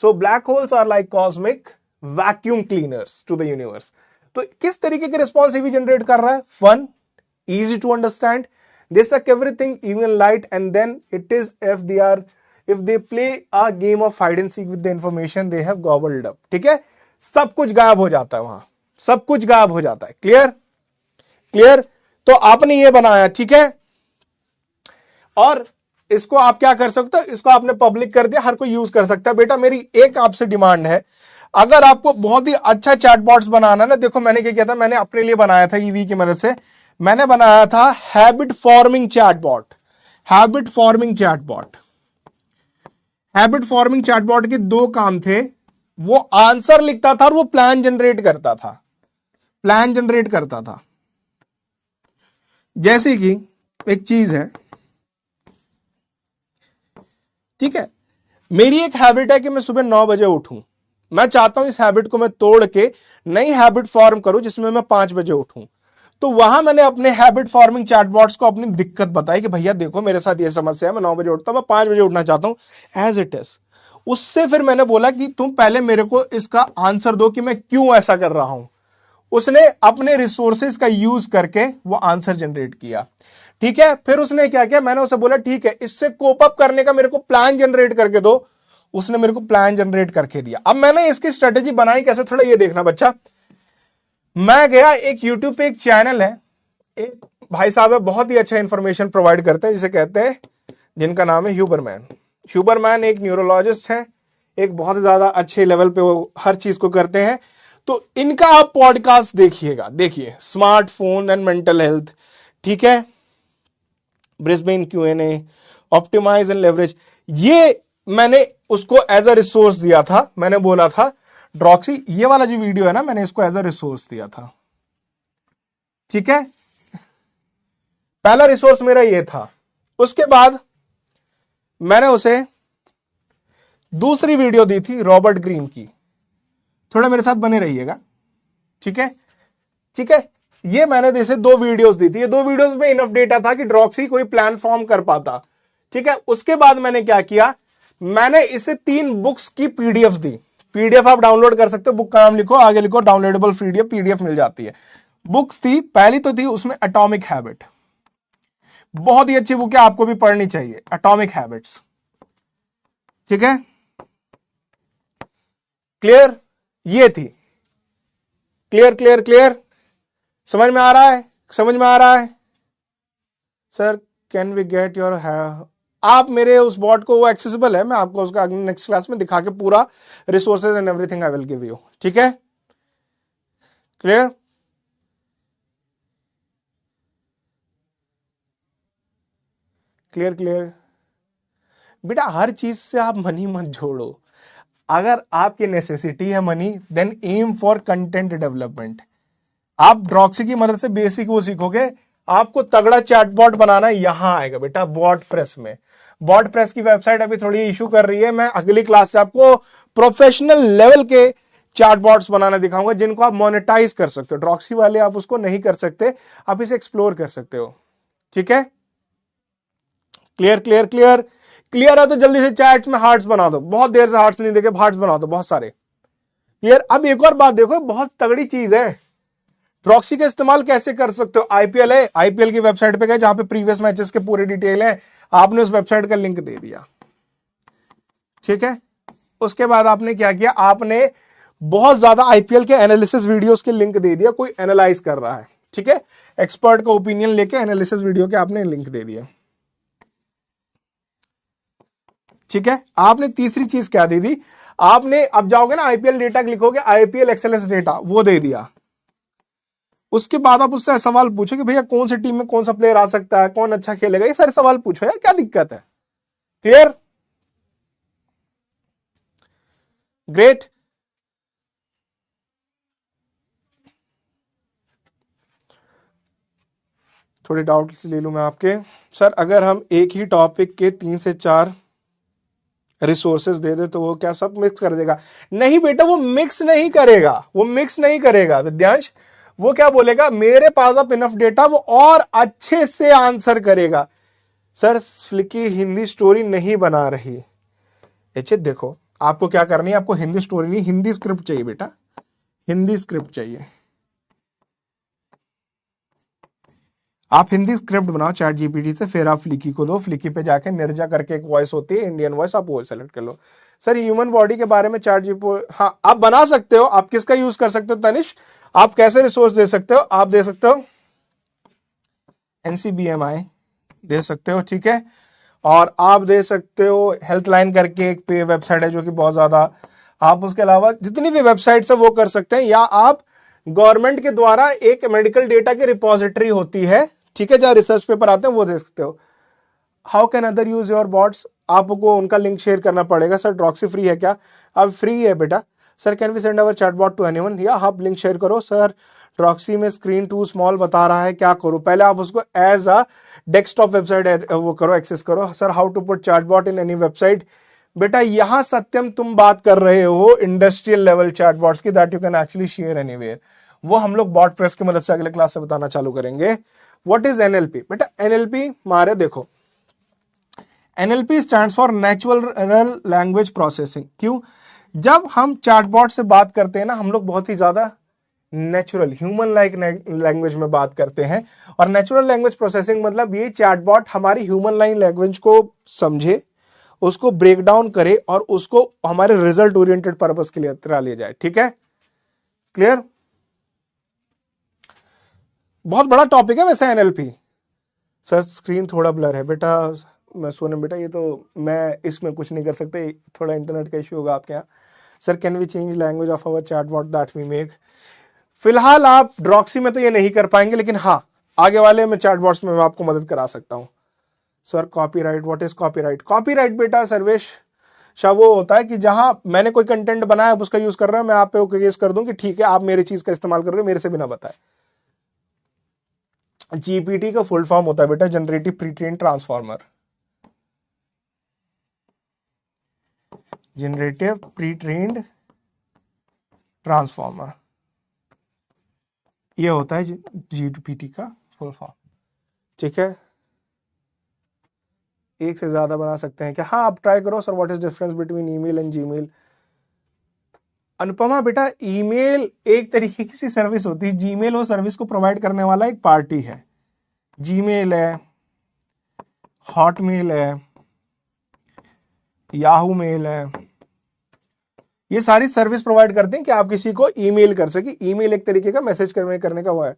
so black holes are like cosmic vacuum cleaners to the universe। तो किस तरीके के रिस्पॉन्स ईवी जनरेट कर रहा है, fun, easy to understand, they suck everything even light, and then it is if they play a game of hide and seek with the information they have gobbled up, ठीक है, सब कुछ गायब हो जाता है वहां, सब कुछ गायब हो जाता है। क्लियर? क्लियर? तो आपने ये बनाया, ठीक है, और इसको आप क्या कर सकते हो, इसको आपने पब्लिक कर दिया, हर कोई यूज कर सकता है। बेटा मेरी एक आपसे डिमांड है, अगर आपको बहुत ही अच्छा चैटबॉट्स बनाना ना, देखो मैंने क्या किया था, मैंने अपने लिए बनाया था ईवी की मदद से, मैंने बनाया था habit forming chatbot. Habit forming chatbot, habit forming chatbot के दो काम थे, वो आंसर लिखता था और वो प्लान जनरेट करता था, प्लान जनरेट करता था। जैसे कि एक चीज है, ठीक है, मेरी एक हैबिट है कि मैं सुबह 9 बजे उठूं, मैं चाहता हूं इस हैबिट को मैं तोड़ के नई हैबिट फॉर्म करूं जिसमें मैं 5 बजे उठूं। तो वहां मैंने अपने हैबिट फॉर्मिंग चैटबॉट्स को अपनी दिक्कत बताई कि भैया देखो मेरे साथ ये समस्या है, मैं 9 बजे उठता हूं, मैं 5 बजे उठना चाहता हूं एज इट इज। उससे फिर मैंने बोला कि तुम पहले मेरे को इसका आंसर दो कि मैं क्यों ऐसा कर रहा हूं। उसने अपने रिसोर्सेज का यूज करके वो आंसर जनरेट किया, ठीक है। फिर उसने क्या किया, मैंने उसे बोला ठीक है इससे कोप अप करने का मेरे को प्लान जनरेट करके दो, उसने मेरे को प्लान जनरेट करके दिया। अब मैंने इसकी स्ट्रेटेजी बनाई कैसे, थोड़ा ये देखना बच्चा। मैं गया, एक यूट्यूब पे एक चैनल है, एक भाई साहब है, बहुत ही अच्छा इंफॉर्मेशन प्रोवाइड करते हैं, जिसे कहते हैं, जिनका नाम है ह्यूबरमैन। ह्यूबरमैन एक न्यूरोलॉजिस्ट है, एक बहुत ज्यादा अच्छे लेवल पे वो हर चीज को करते हैं। तो इनका आप पॉडकास्ट देखिएगा, देखिए स्मार्टफोन एंड मेंटल हेल्थ, ठीक है, Brisbane Q&A, optimise and leverage, ये मैंने उसको एज अ रिसोर्स दिया था। मैंने बोला था ड्रॉक्सी, ये वाला जो वीडियो है ना, मैंने इसको एज अ रिसोर्स दिया था, ठीक है, पहला रिसोर्स मेरा ये था। उसके बाद मैंने उसे दूसरी वीडियो दी थी रॉबर्ट ग्रीन की, थोड़ा मेरे साथ बने रहिएगा, ठीक है, ठीक है। ये मैंने जैसे 2 वीडियोस दी थी, ये 2 वीडियोस में इनफ डेटा था कि ड्रॉक्सी कोई प्लान फॉर्म कर पाता। ठीक है, उसके बाद मैंने क्या किया, मैंने इसे 3 बुक्स की पीडीएफ दी। पीडीएफ आप डाउनलोड कर सकते हो, बुक का नाम लिखो, आगे लिखो डाउनलोडेबल पीडीएफ, पीडीएफ मिल जाती है। बुक्स थी, पहली तो थी उसमें एटॉमिक हैबिट, बहुत ही अच्छी बुक है, आपको भी पढ़नी चाहिए, एटॉमिक हैबिट्स। ठीक है, क्लियर, ये थी, क्लियर क्लियर क्लियर, समझ में आ रहा है, समझ में आ रहा है sir? Can we get your, आप मेरे उस बॉट को, वो एक्सेसिबल है, मैं आपको उसका नेक्स्ट क्लास में दिखा के पूरा resources and everything I will give you. ठीक है, क्लियर, क्लियर क्लियर। बेटा हर चीज से आप मनी मत जोड़ो, अगर आपकी नेसेसिटी है money, then aim for content development. आप ड्रॉक्सी की मदद से बेसिक वो सीखोगे, आपको तगड़ा चैटबॉट बनाना यहां आएगा बेटा, बॉट प्रेस में। बॉट प्रेस की वेबसाइट अभी थोड़ी इशू कर रही है, मैं अगली क्लास से आपको प्रोफेशनल लेवल के चैटबॉट्स बनाना दिखाऊंगा, जिनको आप मोनेटाइज कर सकते हो। ड्रॉक्सी वाले आप उसको नहीं कर सकते, आप इसे एक्सप्लोर कर सकते हो। ठीक है, क्लियर क्लियर क्लियर, क्लियर है तो जल्दी से चैट्स में हार्ट्स बना दो, बहुत देर से हार्ट्स नहीं देखे, हार्ट्स बना दो बहुत सारे। क्लियर, अब एक और बात देखो, बहुत तगड़ी चीज है, प्रॉक्सी का इस्तेमाल कैसे कर सकते हो। आईपीएल है, आईपीएल की वेबसाइट पे गए जहां पे प्रीवियस मैचेस के पूरे डिटेल है, आपने उस वेबसाइट का लिंक दे दिया। ठीक है, उसके बाद आपने क्या किया, आपने बहुत ज्यादा आईपीएल के एनालिसिस वीडियोस के लिंक दे दिया, कोई एनालाइज कर रहा है। ठीक है, एक्सपर्ट का ओपिनियन लेके एनालिसिस वीडियो के आपने लिंक दे दिया। ठीक है, आपने तीसरी चीज क्या दे दी, आपने अब जाओगे ना आईपीएल डेटा लिखोगे, आईपीएल एक्सएलएस डेटा वो दे दिया। उसके बाद आप उससे सवाल पूछो कि भैया कौन सी टीम में कौन सा प्लेयर आ सकता है, कौन अच्छा खेलेगा, ये सारे सवाल पूछो यार, क्या दिक्कत है। Clear, great. थोड़े डाउट्स ले लूं मैं आपके। सर अगर हम एक ही टॉपिक के 3 से 4 रिसोर्सेज दे दे तो वो क्या सब मिक्स कर देगा? नहीं बेटा, वो मिक्स नहीं करेगा, वो मिक्स नहीं करेगा विद्यांश। वो क्या बोलेगा, मेरे पास अब इनफ डेटा, वो और अच्छे से आंसर करेगा। सर फ्लिकी हिंदी स्टोरी नहीं बना रही। एचे देखो, आपको क्या करनी है, आपको हिंदी स्टोरी नहीं, हिंदी स्क्रिप्ट चाहिए बेटा, हिंदी स्क्रिप्ट चाहिए। आप हिंदी स्क्रिप्ट बनाओ चैट जीपीटी से, फिर आप फ्लिकी को दो, फ्लिकी पे जाके निर्जा करके एक वॉइस होती है, इंडियन वॉइस, आप वो सेलेक्ट कर लो। सर ह्यूमन बॉडी के बारे में चैट जीपी, हाँ आप बना सकते हो। आप किसका यूज कर सकते हो तनिष, आप कैसे रिसोर्स दे सकते हो, आप दे सकते हो एनसीबीएमआई दे सकते हो। ठीक है, और आप दे सकते हो हेल्थ लाइन करके एक पे वेबसाइट है जो कि बहुत ज्यादा, आप उसके अलावा जितनी भी वेबसाइट्स है वो कर सकते हैं, या आप गवर्नमेंट के द्वारा एक मेडिकल डेटा की रिपोजिटरी होती है, ठीक है, जहां रिसर्च पेपर आते हैं वो दे सकते हो। How can other use your bots, आपको उनका लिंक शेयर करना पड़ेगा। सर ड्रॉक्सी फ्री है क्या? अब फ्री है बेटा। Sir can we send our chatbot to anyone, या आप लिंक शेयर करो। सर ड्रॉक्सी में स्क्रीन टू स्मॉल बता रहा है, क्या करो? पहले आप उसको एज अ डेस्कटॉप वेबसाइट वो करो, एक्सेस करो। Sir how to put chatbot in any website, बेटा यहां सत्यम तुम बात कर रहे हो इंडस्ट्रियल लेवल चैटबॉट्स की, that you can actually share anywhere. वो हम लोग बॉट प्रेस की मदद से अगले क्लास से बताना चालू करेंगे। What is NLP? बेटा एनएलपी मारे देखो, NLP stands for natural language processing. क्यों? जब हम चैटबॉट से बात करते हैं ना, हम लोग बहुत ही ज्यादा नेचुरल ह्यूमन लाइक लैंग्वेज में बात करते हैं। और नेचुरल लैंग्वेज प्रोसेसिंग मतलब ये चैटबॉट हमारी ह्यूमन लाइन लैंग्वेज को समझे, उसको ब्रेक डाउन करे और उसको हमारे रिजल्ट ओरिएंटेड पर्पस के लिए तरह ले जाए। ठीक है, क्लियर? बहुत बड़ा टॉपिक है वैसे एनएलपी। सर स्क्रीन थोड़ा ब्लर है बेटा, मैं सोने बेटा, ये तो मैं इसमें कुछ नहीं कर सकते, थोड़ा इंटरनेट का इश्यू होगा आपके यहाँ। Sir can we change language of our chatbot that we make? फिलहाल आप ड्रॉक्सी में तो ये नहीं कर पाएंगे, लेकिन हाँ आगे वाले में चैटबॉट्स में मैं आपको मदद करा सकता हूं। Sir copyright, what is copyright? Copyright बेटा सर्वेश शाह वो होता है कि जहां मैंने कोई कंटेंट बनाया, आप उसका यूज कर रहे हो, मैं आप पे ओके केस कर दूं कि ठीक है आप मेरी चीज का इस्तेमाल कर रहे हो मेरे से बिना बताए। जीपीटी का फुल फॉर्म होता है बेटा generative pre train transformer, generative pre trained transformer. ये होता है जीपीटी का फुल फॉर्म, ठीक है। एक से ज्यादा बना सकते हैं क्या? हाँ आप ट्राई करो। Sir what is difference between email and Gmail? Anupama बेटा, ईमेल एक तरीके की सर्विस होती है, जीमेल वो सर्विस को प्रोवाइड करने वाला एक पार्टी है। जीमेल है, हॉटमेल है, याहू मेल है, ये सारी सर्विस प्रोवाइड करते हैं कि आप किसी को ईमेल कर सके। ईमेल एक तरीके का मैसेज करने का वो है।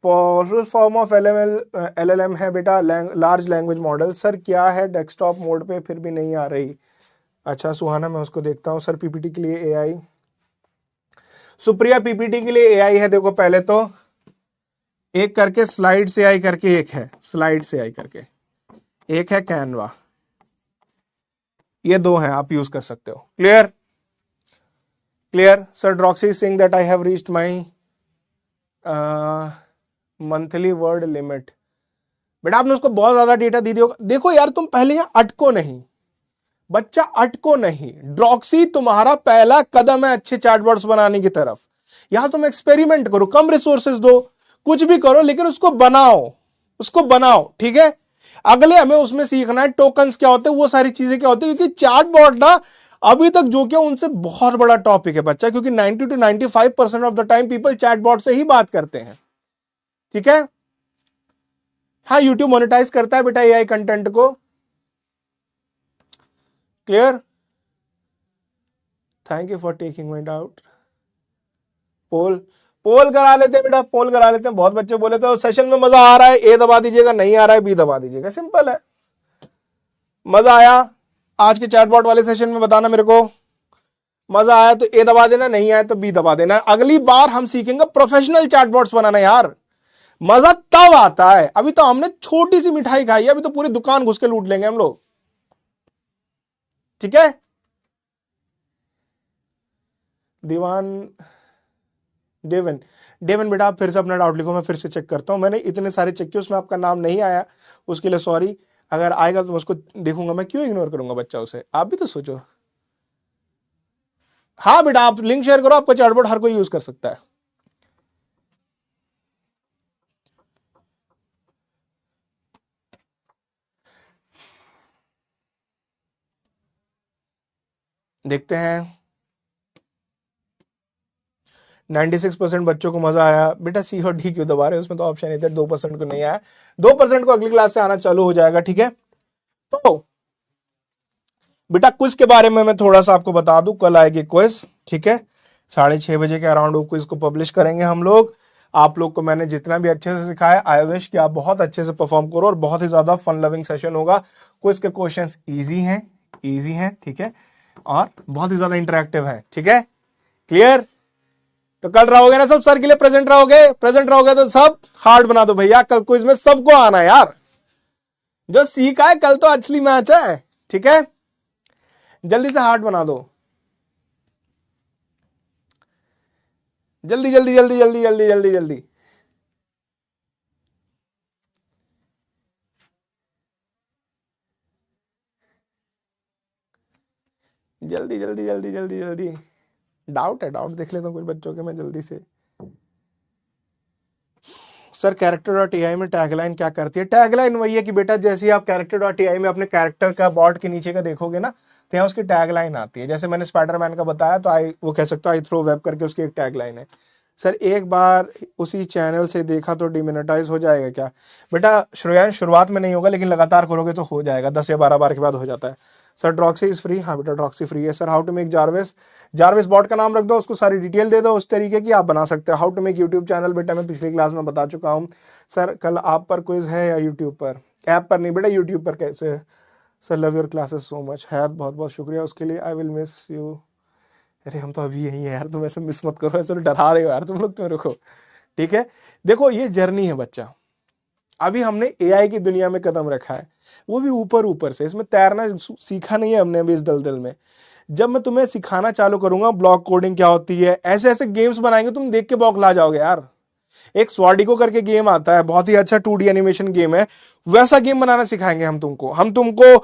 फॉर्म ऑफ एलएलएम है बेटा लार्ज लैंग्वेज मॉडल। सर क्या है डेस्कटॉप मोड पे फिर भी नहीं आ रही? अच्छा सुहाना, मैं उसको देखता हूँ। सर पीपीटी के लिए एआई, सुप्रिया पीपीटी के लिए एआई है। देखो पहले तो एक करके स्लाइड से आई करके एक है, स्लाइड से आई करके एक है, कैनवा, ये दो हैं, आप यूज कर सकते हो। Clear? Clear? Sir Droxy saying that I have reached my monthly word limit. बेटा आपने उसको बहुत ज्यादा डेटा दे दिया होगा। देखो यार तुम पहले यहां अटको नहीं बच्चा, अटको नहीं। ड्रॉक्सी तुम्हारा पहला कदम है अच्छे चैटबॉट्स बनाने की तरफ। यहां तुम एक्सपेरिमेंट करो, कम रिसोर्सेज दो, कुछ भी करो, लेकिन उसको बनाओ, उसको बनाओ, ठीक है। अगले हमें उसमें सीखना है टोकन्स क्या होते हैं, वो सारी चीजें क्या होती है, क्योंकि चैटबॉट ना अभी तक जो क्या उनसे बहुत बड़ा टॉपिक है बच्चा, क्योंकि 90 to 95% of the time people chatbot से ही बात करते हैं, ठीक है। हाँ यूट्यूब मोनेटाइज करता है बेटा एआई कंटेंट को। Clear? Thank you for taking my doubt. Poll poll करा लेते हैं बेटा, पोल करा लेते हैं। बहुत बच्चे बोले तो सेशन में मजा आ रहा है ए दबा दीजिएगा, नहीं आ रहा है बी दबा दीजिएगा, सिंपल है। मजा आया आज के चैटबॉट वाले सेशन में? बताना मेरे को। मजा आया तो ए दबा देना, नहीं आया तो बी दबा देना। अगली बार हम सीखेंगे प्रोफेशनल चैटबॉट्स बनाना यार। मजा तब आता है, अभी तो हमने छोटी सी मिठाई खाई है, अभी तो पूरी दुकान घुस के लूट लेंगे हम लोग, ठीक है। दीवान डेवन, डेवन बेटा आप फिर से अपना डाउट लिखो, मैं फिर से चेक करता हूं। मैंने इतने सारे चेक किए, उसमें आपका नाम नहीं आया, उसके लिए सॉरी। अगर आएगा तो मैं उसको देखूंगा, मैं क्यों इग्नोर करूंगा बच्चा उसे, आप भी तो सोचो। हाँ बेटा आप लिंक शेयर करो, आपका चैटबॉट हर कोई यूज कर सकता है। देखते हैं 96% बच्चों को मजा आया। बेटा सी और डी क्यों दबा रहे, उसमें तो ऑप्शन इधर 2% को नहीं आया। 2% को अगली क्लास से आना चालू हो जाएगा, ठीक है। तो बेटा क्विज के बारे में मैं थोड़ा सा आपको बता दूं, कल आएगी क्विज, ठीक है। 6:30 बजे के अराउंड वो क्विज को पब्लिश करेंगे हम लोग। आप लोग को मैंने जितना भी अच्छे से सिखाया, आई विश कि आप बहुत अच्छे से परफॉर्म करो, और बहुत ही ज्यादा फन लविंग सेशन होगा। क्विज के क्वेश्चंस इजी हैं, इजी हैं, ठीक है, और बहुत ही ज्यादा इंटरेक्टिव है, ठीक है। क्लियर? तो कल रहोगे ना सब, सर के लिए प्रेजेंट रहोगे? प्रेजेंट रहोगे तो सब हार्ड बना दो भैया, कल क्विज में सबको आना है यार। जो सीखा है कल तो असली मैच है, ठीक है। जल्दी से हार्ड बना दो, जल्दी जल्दी जल्दी जल्दी जल्दी जल्दी जल्दी। जल्दी जल्दी जल्दी जल्दी जल्दी। डाउट है, डाउट देख लेता हूँ कुछ बच्चों के मैं जल्दी से। सर कैरेक्टर डॉट एआई में टैगलाइन क्या करती है? टैगलाइन वही है कि बेटा जैसे ही आप कैरेक्टर डॉट एआई में अपने कैरेक्टर का बॉट के नीचे का देखोगे ना, तो यहाँ उसकी टैगलाइन आती है। जैसे मैंने स्पाइडरमैन का बताया, तो आई वो कह सकता हूँ आई थ्रो वेब करके उसकी एक टैगलाइन है। सर एक बार उसी चैनल से देखा तो डिमोनेटाइज हो जाएगा क्या? बेटा श्रेयांश शुरुआत में नहीं होगा, लेकिन लगातार करोगे तो हो जाएगा, 10 या 12 बार के बाद हो जाता है। Sir Droxy is free? हाँ बेटा ड्रॉक्सी फ्री है। Sir how to make Jarvis? Jarvis bot का नाम रख दो, उसको सारी डिटेल दे दो, उस तरीके की आप बना सकते हो। How to make YouTube channel बेटा मैं पिछली क्लास में बता चुका हूँ। सर कल आप पर क्विज है या यूट्यूब पर? ऐप पर नहीं बेटा, यूट्यूब पर कैसे? Sir love your classes so much. है बहुत बहुत शुक्रिया उसके लिए, आई विल मिस यू। अरे हम तो अभी यही है यार, तुम ऐसे मिस मत करो, ऐसे डरा रहे हो यार तुम लोग, तुम रुको, ठीक है। देखो ये जर्नी है बच्चा, अभी हमने एआई की दुनिया में कदम रखा है, वो भी ऊपर ऊपर से, इसमें तैरना सीखा नहीं है हमने अभी इस दलदल में। जब मैं तुम्हें सिखाना चालू करूंगा ब्लॉक कोडिंग क्या होती है, ऐसे ऐसे गेम्स बनाएंगे तुम देख के बौखला जाओगे यार। एक स्वाडिको करके गेम आता है, बहुत ही अच्छा 2D एनिमेशन गेम है, वैसा गेम बनाना सिखाएंगे हम तुमको।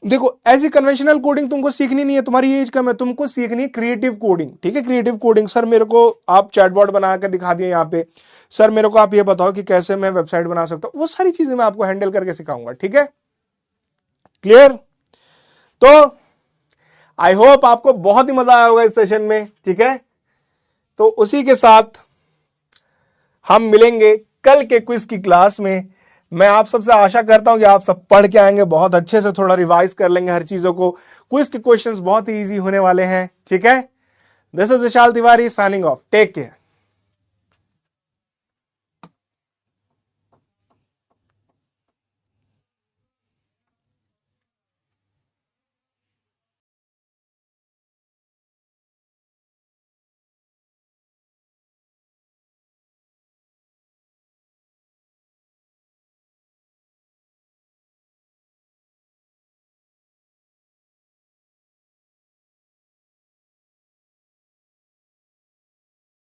देखो ऐसी कन्वेंशनल कोडिंग तुमको सीखनी नहीं है, तुम्हारी एज कम है, तुमको सीखनी है क्रिएटिव कोडिंग। ठीक है, क्रिएटिव कोडिंग। सर मेरे को आप चैटबॉट बना कर दिखा दिए यहाँ पे, सर मेरे को आप ये बताओ कि कैसे मैं वेबसाइट बना सकता हूं, वो सारी चीजें मैं आपको हैंडल करके सिखाऊंगा। ठीक है, क्लियर? तो आई होप आपको बहुत ही मजा आया होगा इस सेशन में। ठीक है, तो उसी के साथ हम मिलेंगे कल के क्विज की क्लास में। मैं आप सबसे आशा करता हूं कि आप सब पढ़ के आएंगे, बहुत अच्छे से थोड़ा रिवाइज कर लेंगे हर चीजों को। क्विज के क्वेश्चंस बहुत ही इजी होने वाले हैं। ठीक है, this is Vishal Tiwari signing off, take care.